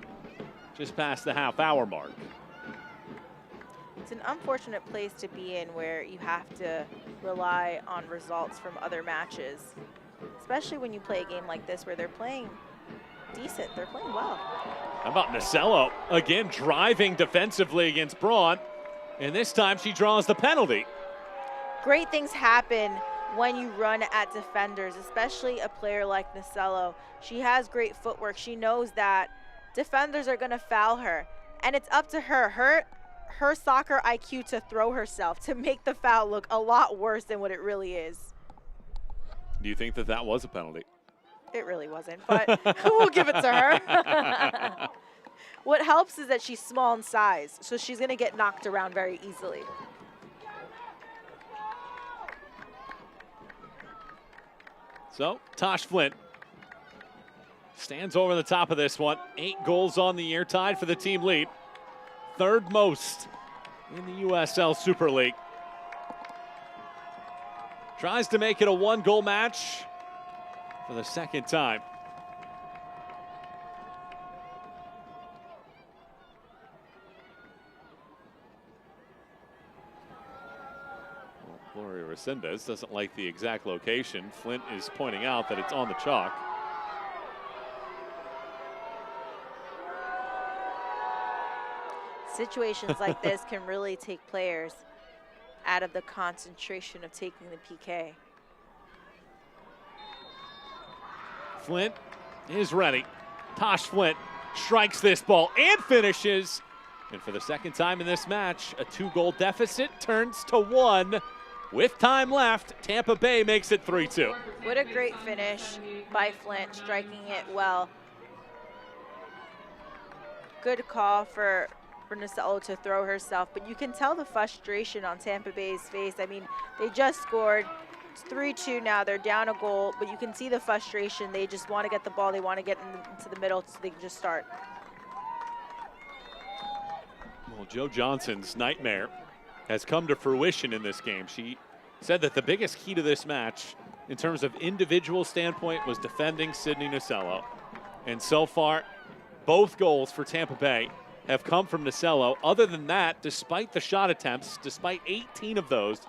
just past the half-hour mark. It's an unfortunate place to be in where you have to rely on results from other matches, especially when you play a game like this where they're playing decent, they're playing well. How about Nasello again driving defensively against Braun, and this time she draws the penalty. Great things happen when you run at defenders, especially a player like Nasello. She has great footwork. She knows that defenders are going to foul her, and it's up to her, her soccer IQ to throw herself to make the foul look a lot worse than what it really is. Do you think that that was a penalty? It really wasn't, but we'll give it to her. What helps is that she's small in size, so she's going to get knocked around very easily. So, Tosh Flint stands over the top of this one. 8 goals on the year, tied for the team lead. Third most in the USL Super League. Tries to make it a 1-goal match for the second time. Well, Gloria Resendez doesn't like the exact location. Flint is pointing out that it's on the chalk. Situations like this can really take players out of the concentration of taking the PK. Flint is ready. Tosh Flint strikes this ball and finishes. And for the second time in this match, a 2-goal deficit turns to 1. With time left, Tampa Bay makes it 3-2. What a great finish by Flint, striking it well. Good call for for Nasello to throw herself, but you can tell the frustration on Tampa Bay's face. I mean, they just scored. It's 3-2 now. They're down a goal, but you can see the frustration. They just want to get the ball. They want to get into the middle so they can just start. Well, Joe Johnson's nightmare has come to fruition in this game. She said that the biggest key to this match in terms of individual standpoint was defending Sydney Nasello. And so far, both goals for Tampa Bay have come from Nasello. Other than that, despite the shot attempts, despite 18 of those,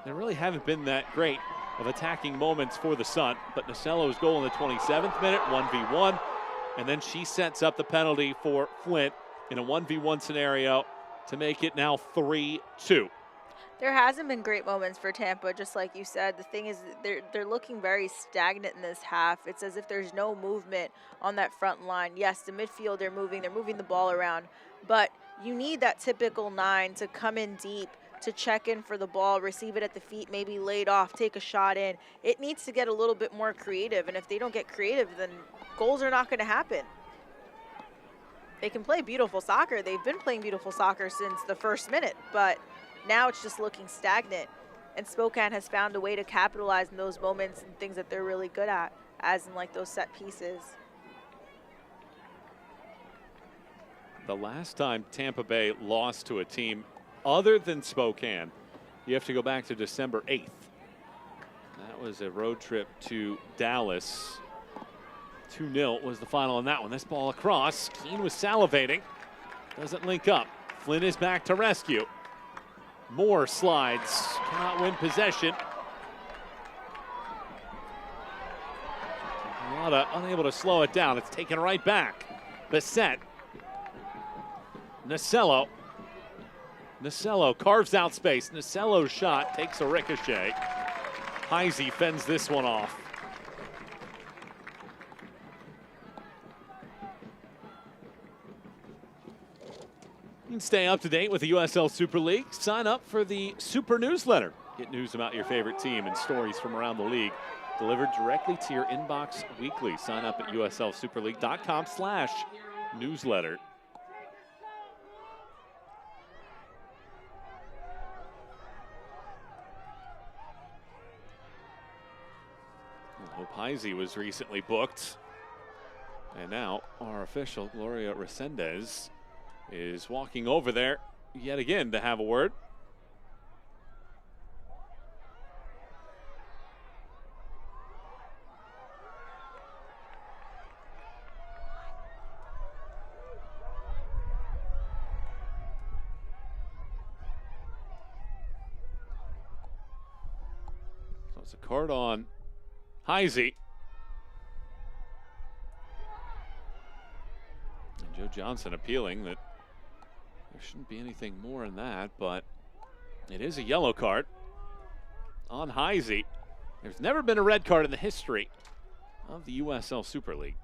there really haven't been that great of attacking moments for the Sun. But Nasello's goal in the 27th minute, 1v1, and then she sets up the penalty for Flint in a 1v1 scenario to make it now 3-2. There hasn't been great moments for Tampa, just like you said. The thing is, they're looking very stagnant in this half. It's as if there's no movement on that front line. Yes, the midfield, they're moving the ball around, but you need that typical 9 to come in deep, to check in for the ball, receive it at the feet, maybe laid off, take a shot in. It needs to get a little bit more creative, and if they don't get creative, then goals are not going to happen. They can play beautiful soccer. They've been playing beautiful soccer since the first minute, but now it's just looking stagnant. And Spokane has found a way to capitalize in those moments and things that they're really good at, as in like those set pieces. The last time Tampa Bay lost to a team other than Spokane, you have to go back to December 8th. That was a road trip to Dallas. 2-0 was the final on that one. This ball across. Keane was salivating. Doesn't link up. Flynn is back to rescue. Moore slides. Cannot win possession. Mata unable to slow it down. It's taken right back. Bissett. Nasello. Nasello carves out space. Nasello's shot takes a ricochet. Heisey fends this one off. You can stay up to date with the USL Super League. Sign up for the Super Newsletter. Get news about your favorite team and stories from around the league delivered directly to your inbox weekly. Sign up at uslsuperleague.com/newsletter. Hope Heisey was recently booked. And now our official, Gloria Resendez, is walking over there yet again to have a word. So it's a card on Heisey. And Joe Johnson appealing that there shouldn't be anything more in that, but it is a yellow card on Heisey. There's never been a red card in the history of the USL Super League.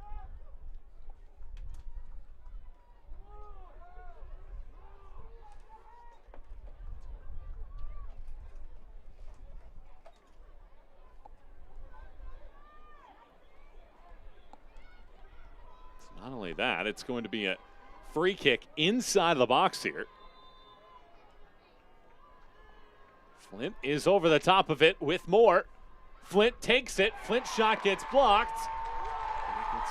It's not only that, it's going to be a free kick inside the box here. Flint is over the top of it with Moore. Flint takes it. Flint's shot gets blocked. And it's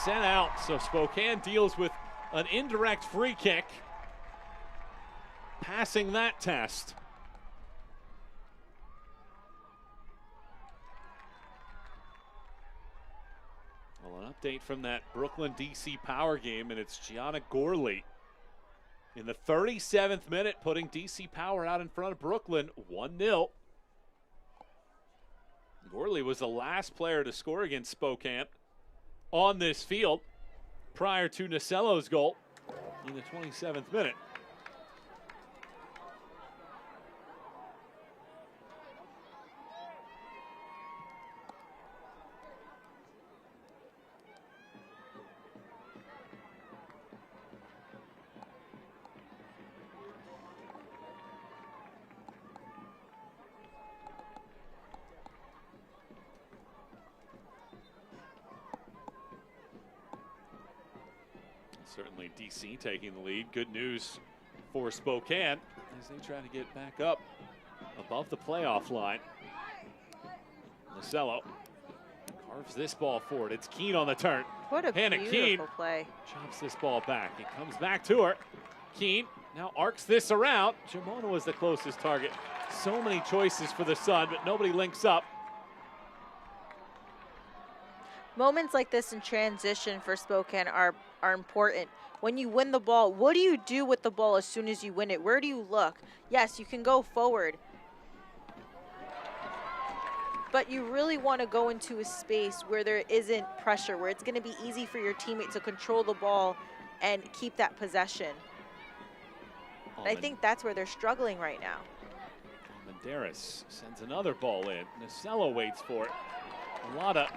sent out. So Spokane deals with an indirect free kick. Passing that test. Well, an update from that Brooklyn DC Power game, and it's Gianna Gorley in the 37th minute, putting DC Power out in front of Brooklyn 1-0. Gorley was the last player to score against Spokane on this field prior to Nasello's goal in the 27th minute. Certainly DC taking the lead. Good news for Spokane as they try to get back up above the playoff line. Lacello carves this ball forward. It's Keene on the turn. What a Hannah beautiful Keene play. chops this ball back. It comes back to her. Keene now arcs this around. Jamona was the closest target. So many choices for the Sun, but nobody links up. Moments like this in transition for Spokane are important. When you win the ball, what do you do with the ball as soon as you win it? Where do you look? Yes, you can go forward, but you really want to go into a space where there isn't pressure, where it's going to be easy for your teammate to control the ball and keep that possession. And I think that's where they're struggling right now. Menderes sends another ball in. Nacello waits for it. Balata.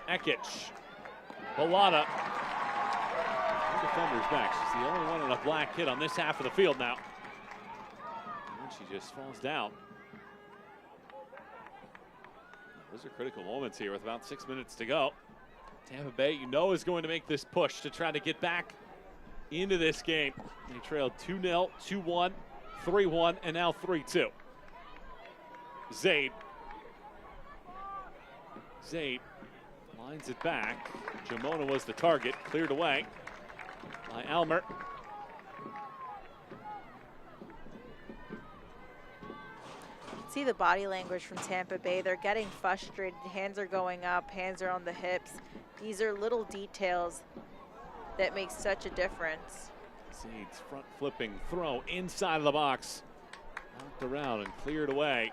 Ekic. Balata. Two defenders back. She's the only one in a black kit on this half of the field now. And she just falls down. Those are critical moments here with about 6 minutes to go. Tampa Bay, you know, is going to make this push to try to get back into this game. They trailed 2-0, 2-1, 3-1, and now 3-2. Zaid lines it back. Jamona was the target, cleared away by Almer. See the body language from Tampa Bay. They're getting frustrated. Hands are going up, hands are on the hips. These are little details that make such a difference. Zaid's front flipping throw inside of the box. Knocked around and cleared away.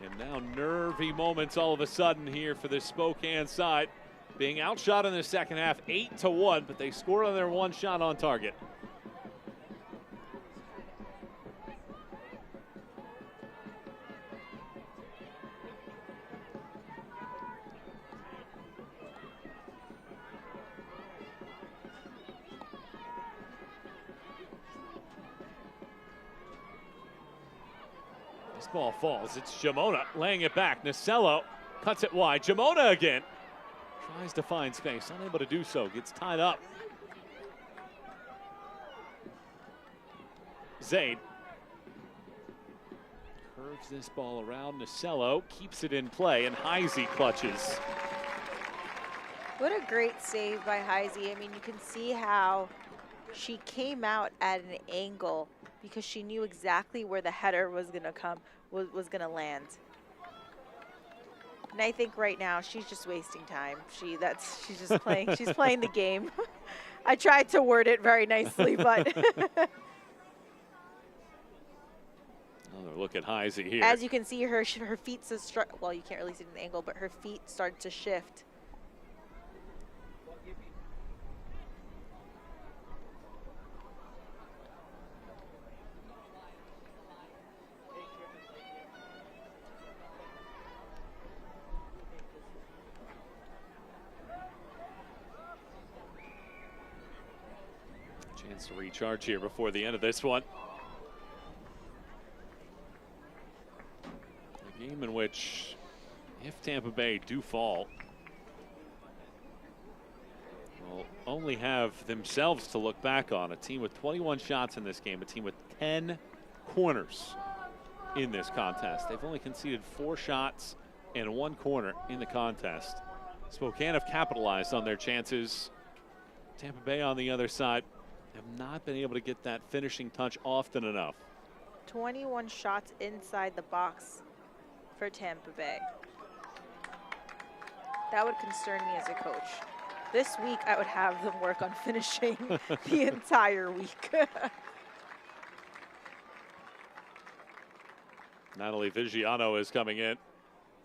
And now nervy moments all of a sudden here for the Spokane side. Being outshot in the second half, 8-1, but they scored on their one shot on target. This ball falls. It's Jamona laying it back. Nacello cuts it wide. Jamona again. Tries to find space, unable to do so, gets tied up. Zaid curves this ball around. Nacello keeps it in play, and Heisey clutches. What a great save by Heisey. I mean, you can see how she came out at an angle because she knew exactly where the header was gonna come, was gonna land. And I think right now she's just wasting time. She's just playing. She's playing the game. I tried to word it very nicely, but Another look at Heisey here. as you can see, her feet well, you can't really see it in the angle, but her feet start to shift. Chance to recharge here before the end of this one. A game in which, if Tampa Bay do fall, will only have themselves to look back on. A team with 21 shots in this game, a team with 10 corners in this contest. They've only conceded 4 shots and 1 corner in the contest. Spokane have capitalized on their chances. Tampa Bay on the other side have not been able to get that finishing touch often enough. 21 shots inside the box for Tampa Bay. That would concern me as a coach. This week, I would have them work on finishing the entire week. Natalie Vigiano is coming in,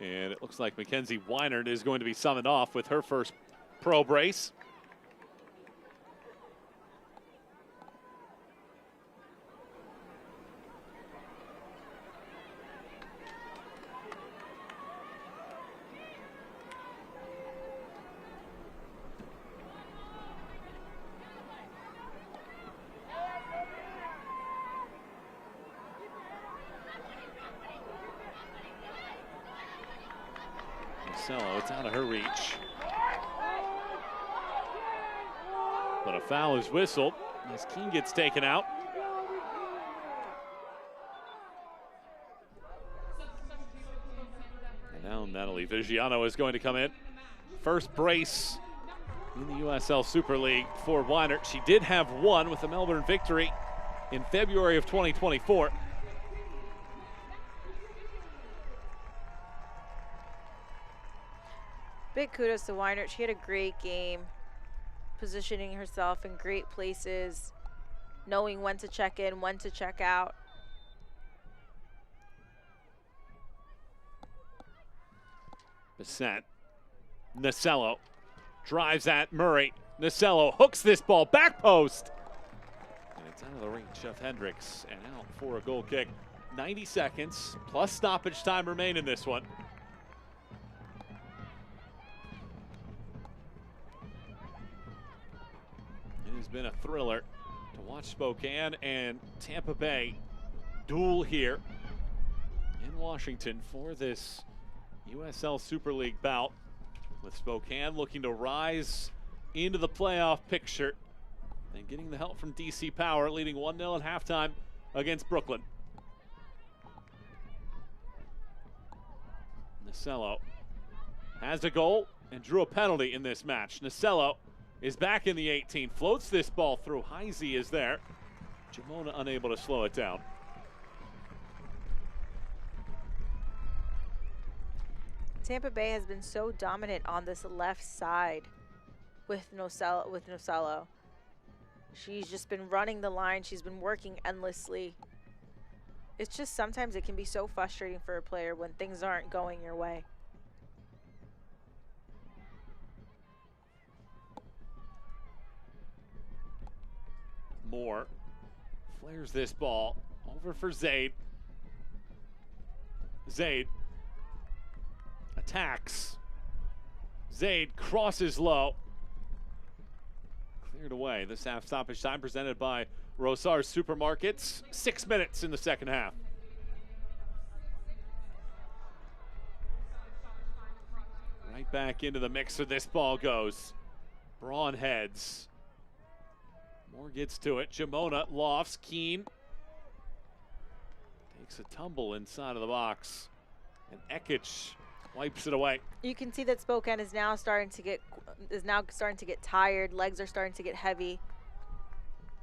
and it looks like Mackenzie Weinert is going to be summoned off with her first pro brace. It's out of her reach. But a foul is whistled as Keene gets taken out. And now Natalie Vigiano is going to come in. First brace in the USL Super League for Weinert. She did have one with the Melbourne victory in February of 2024. Big kudos to Weinert. She had a great game, positioning herself in great places, knowing when to check in, when to check out. Bissett. Nasello drives at Murray. Nasello hooks this ball, back post. And it's out of the reach of Hendricks and out for a goal kick. 90 seconds plus stoppage time remain in this one. It has been a thriller to watch Spokane and Tampa Bay duel here in Washington for this USL Super League bout, with Spokane looking to rise into the playoff picture and getting the help from DC Power, leading 1-0 at halftime against Brooklyn. Nasello has a goal and drew a penalty in this match. Nasello is back in the 18, floats this ball through. Heisey is there. Jamona unable to slow it down. Tampa Bay has been so dominant on this left side with Nasello. She's just been running the line. She's been working endlessly. It's just sometimes it can be so frustrating for a player when things aren't going your way. Moore flares this ball over for Zaid. Zaid attacks. Zaid crosses low. Cleared away. This half stoppage time presented by Rosar's Supermarkets. 6 minutes in the second half. Right back into the mixer this ball goes. Braun heads. Moore gets to it. Jamona lofts. Keene takes a tumble inside of the box. And Ekich wipes it away. You can see that Spokane is now starting to get tired. Legs are starting to get heavy.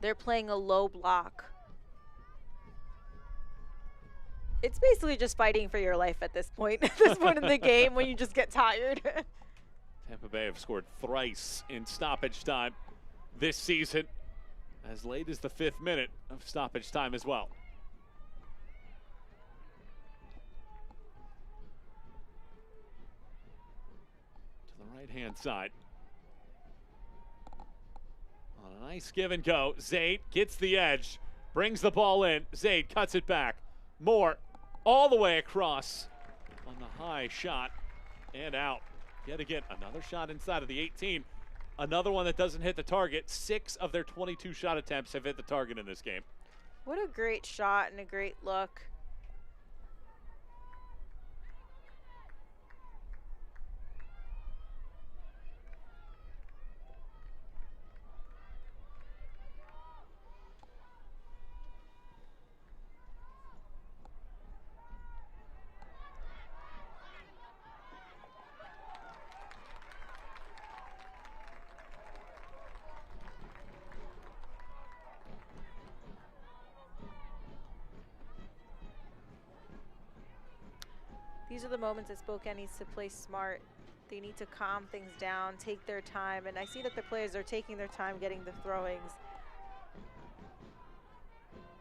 They're playing a low block. It's basically just fighting for your life at this point. At this point in the game, when you just get tired. Tampa Bay have scored thrice in stoppage time this season, as late as the 5th minute of stoppage time as well. Right-hand side. On a nice give and go, Zaid gets the edge, brings the ball in. Zaid cuts it back. Moore all the way across on the high shot and out. Yet again, another shot inside of the 18. Another one that doesn't hit the target. 6 of their 22 shot attempts have hit the target in this game. What a great shot and a great look. These are the moments that Spokane needs to play smart. They need to calm things down, take their time, and I see that the players are taking their time getting the throwings.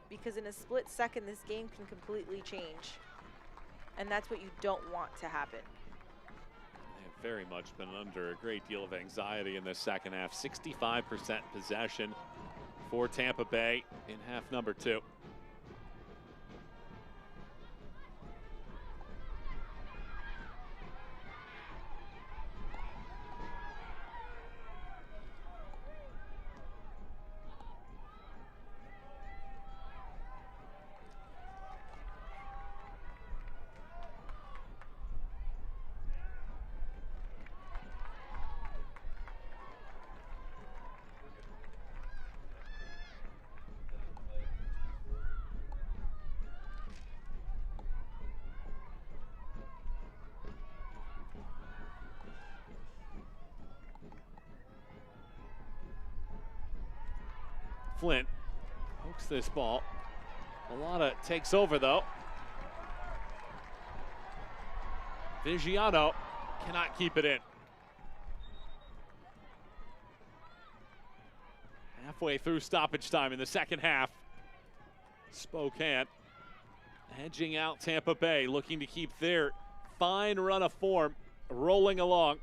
Because in a split second, this game can completely change. And that's what you don't want to happen. They have very much been under a great deal of anxiety in this second half. 65% possession for Tampa Bay in half number 2. Flint pokes this ball. Alana takes over though. Vigiano cannot keep it in. Halfway through stoppage time in the second half. Spokane edging out Tampa Bay, looking to keep their fine run of form rolling along.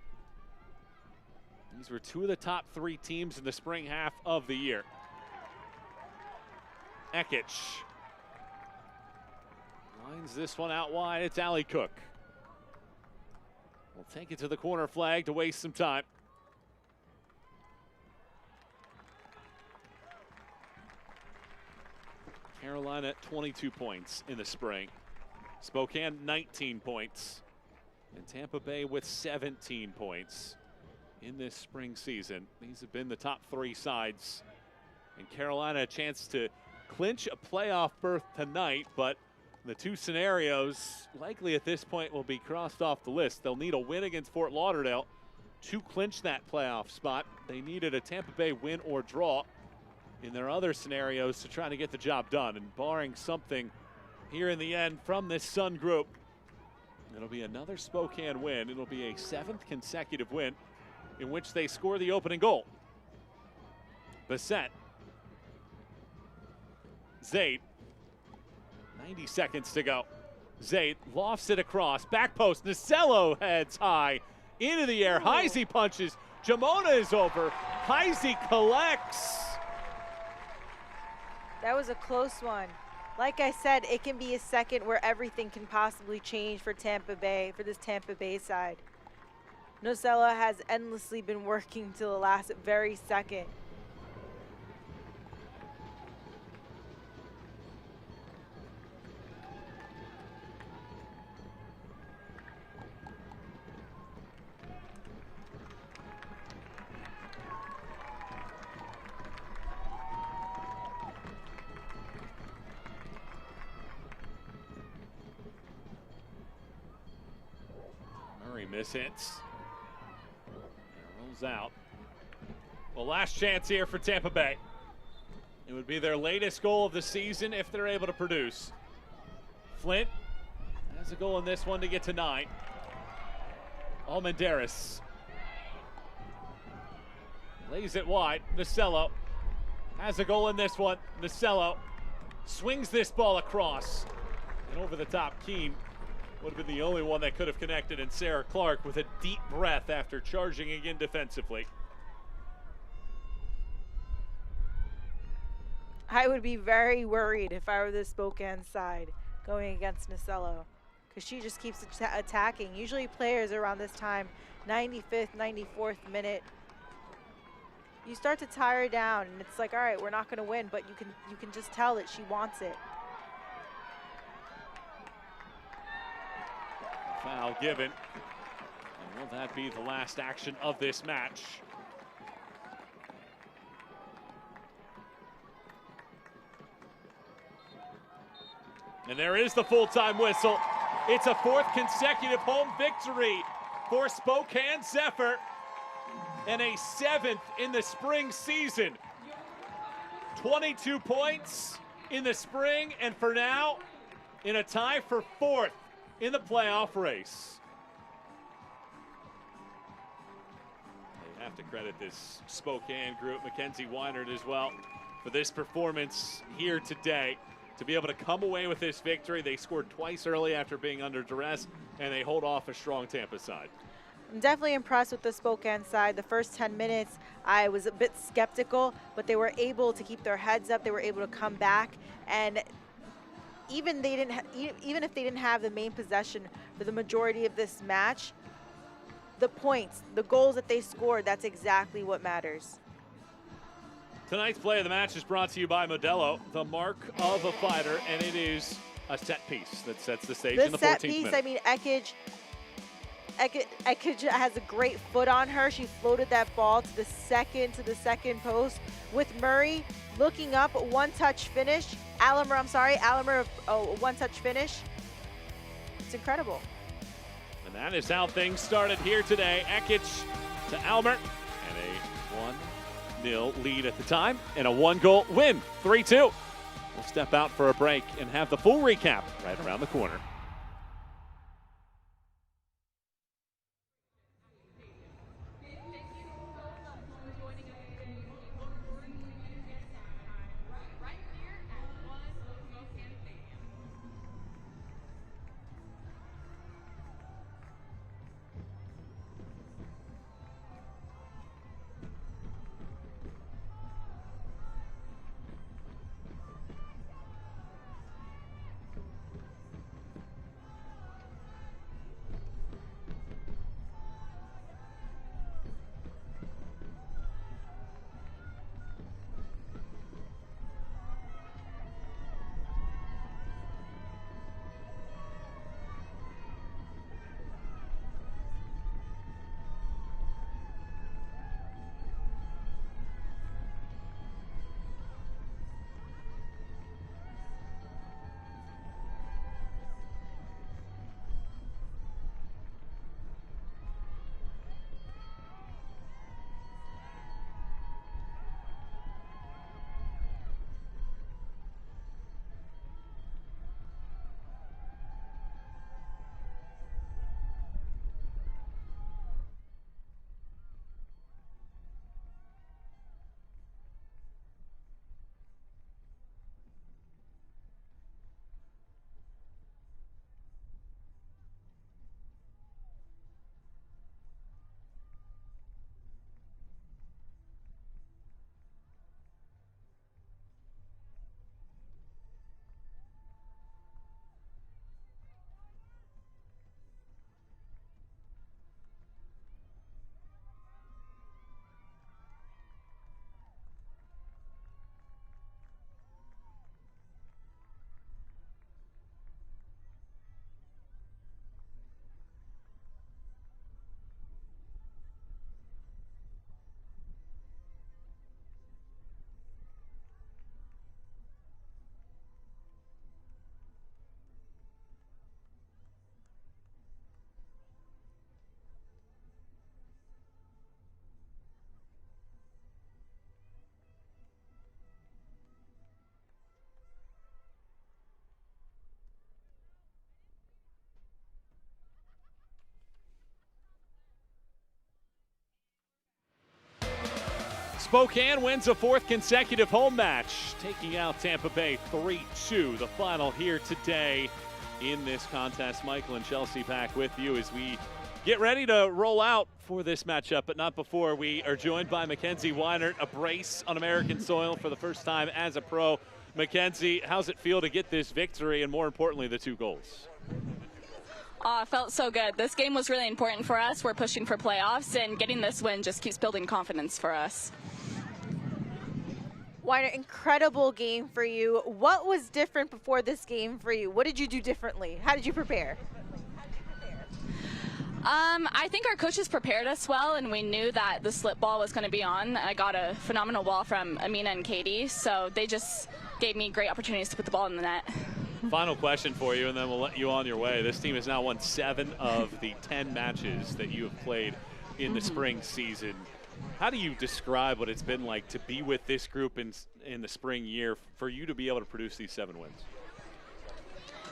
These were two of the top 3 teams in the spring half of the year. Ekic lines this one out wide. It's Ali Cook. We'll take it to the corner flag to waste some time. Carolina 22 points in the spring. Spokane 19 points. And Tampa Bay with 17 points in this spring season. These have been the top 3 sides. And Carolina a chance to clinch a playoff berth tonight, but the 2 scenarios likely at this point will be crossed off the list. They'll need a win against Fort Lauderdale to clinch that playoff spot. They needed a Tampa Bay win or draw in their other scenarios to try to get the job done. And barring something here in the end from this Sun group, it'll be another Spokane win. It'll be a 7th consecutive win in which they score the opening goal. Bissett. Zaid. 90 seconds to go. Zaid lofts it across. Back post. Nasello heads high into the air. Heisey punches. Jamona is over. Heisey collects. That was a close one. Like I said, it can be a second where everything can possibly change for Tampa Bay, for this Tampa Bay side. Nocella has endlessly been working till the last very second. Mishits. Rolls out. Well, last chance here for Tampa Bay. It would be their latest goal of the season if they're able to produce. Flint has a goal in this one to get to 9. Almendares lays it wide. Nasello has a goal in this one. Nasello swings this ball across and over the top. Keene would have been the only one that could have connected, and Sarah Clark with a deep breath after charging again defensively. I would be very worried if I were the Spokane side going against Nasello, because she just keeps attacking. Usually players around this time, 95th, 94th minute, you start to tire down, and it's like, all right, we're not going to win, but you can just tell that she wants it. Foul given. And will that be the last action of this match? And there is the full-time whistle. It's a 4th consecutive home victory for Spokane Zephyr and a 7th in the spring season. 22 points in the spring, and for now, in a tie for 4th in the playoff race. They have to credit this Spokane group, Mackenzie Weinert as well, for this performance here today. To be able to come away with this victory, they scored twice early after being under duress, and they hold off a strong Tampa side. I'm definitely impressed with the Spokane side. The first 10 minutes, I was a bit skeptical, but they were able to keep their heads up. They were able to come back, and even if they didn't have the main possession for the majority of this match, the points, the goals that they scored, that's exactly what matters. Tonight's play of the match is brought to you by Modelo, the mark of a fighter, and it is a set piece that sets the stage in the 14th minute. The set piece, I mean, Ekic has a great foot on her. She floated that ball to the second post with Murray looking up, one-touch finish. Alamer, one-touch finish. It's incredible. And that is how things started here today. Ekic to Almer, and a 2-0 lead at the time, and a 1-goal win, 3-2. We'll step out for a break and have the full recap right around the corner. Spokane wins a 4th consecutive home match, taking out Tampa Bay 3-2. The final here today in this contest. Michael and Chelsea back with you as we get ready to roll out for this matchup, but not before. We are joined by Mackenzie Weinert, a brace on American soil for the first time as a pro. Mackenzie, how's it feel to get this victory and, more importantly, the 2 goals? It felt so good. This game was really important for us. We're pushing for playoffs, and getting this win just keeps building confidence for us. Weinert, incredible game for you. What was different before this game for you? What did you do differently? How did you prepare? I think our coaches prepared us well, and we knew that the slip ball was going to be on. I got a phenomenal ball from Amina and Katie, so they just gave me great opportunities to put the ball in the net. Final question for you, and then we'll let you on your way. This team has now won 7 of the 10 matches that you have played in the spring season. How do you describe what it's been like to be with this group in the spring year for you to be able to produce these 7 wins?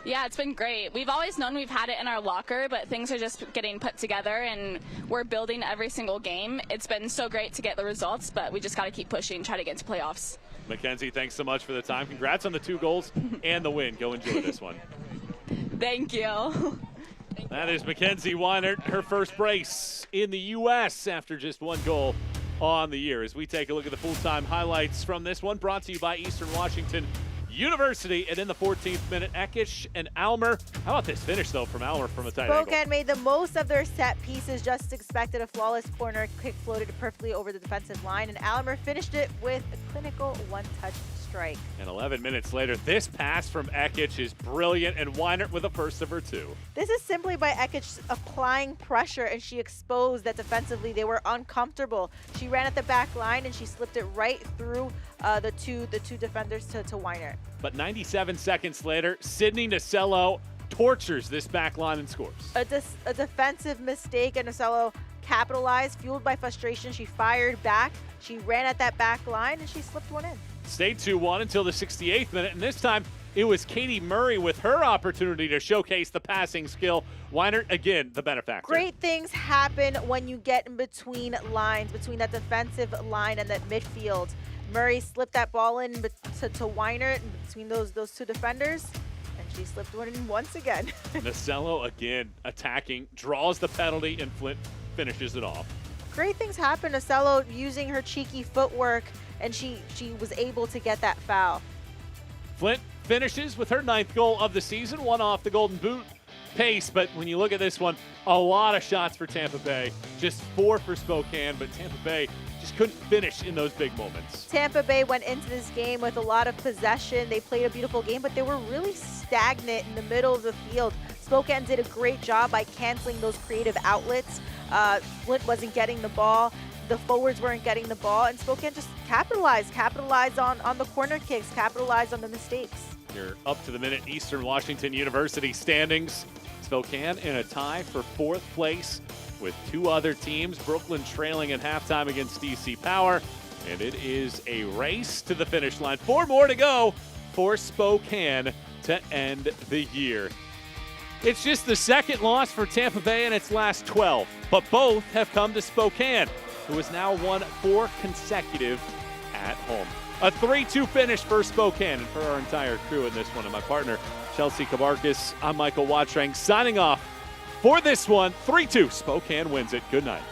Yeah, it's been great. We've always known we've had it in our locker, but things are just getting put together, and we're building every single game. It's been so great to get the results, but we just got to keep pushing, try to get to playoffs. Mackenzie, thanks so much for the time. Congrats on the 2 goals and the win. Go enjoy this one. Thank you. That is Mackenzie Weinert, her first brace in the U.S. after just 1 goal on the year. As we take a look at the full-time highlights from this one, brought to you by Eastern Washington University. And in the 14th minute, Ekish and Almer. How about this finish, though, from Almer from a tight angle? Spokane made the most of their set pieces, just expected a flawless corner kick floated perfectly over the defensive line, and Almer finished it with a clinical one-touch strike. And 11 minutes later, this pass from Ekish is brilliant, and Weinert with a first of her 2. This is simply by Ekish applying pressure, and she exposed that defensively they were uncomfortable. She ran at the back line, and she slipped it right through the two defenders to Weinert. But 97 seconds later, Sydney Nacello tortures this back line and scores. A defensive mistake, and Nacello capitalized, fueled by frustration. She fired back. She ran at that back line, and she slipped one in. Stayed 2-1 until the 68th minute, and this time it was Katie Murray with her opportunity to showcase the passing skill. Weiner, again, the benefactor. Great things happen when you get in between lines, between that defensive line and that midfield. Murray slipped that ball in to Weiner between those two defenders, and she slipped one in once again. Nasello again attacking, draws the penalty, and Flint finishes it off. Great things happen. Nasello using her cheeky footwork, and she was able to get that foul. Flint finishes with her 9th goal of the season, one off the Golden Boot pace. But when you look at this one, a lot of shots for Tampa Bay. Just 4 for Spokane, but Tampa Bay just couldn't finish in those big moments. Tampa Bay went into this game with a lot of possession. They played a beautiful game, but they were really stagnant in the middle of the field. Spokane did a great job by canceling those creative outlets. Flint wasn't getting the ball. The forwards weren't getting the ball, and Spokane just capitalized on the corner kicks, capitalized on the mistakes. You're up to the minute Eastern Washington University standings. Spokane in a tie for 4th place with 2 other teams. Brooklyn trailing at halftime against DC Power, and it is a race to the finish line. 4 more to go for Spokane to end the year. It's just the 2nd loss for Tampa Bay in its last 12, but both have come to Spokane, who has now won 4 consecutive at home. A 3-2 finish for Spokane, and for our entire crew in this one, and my partner, Chelsea Kabarkis, I'm Michael Watrang, signing off for this one. 3-2, Spokane wins it. Good night.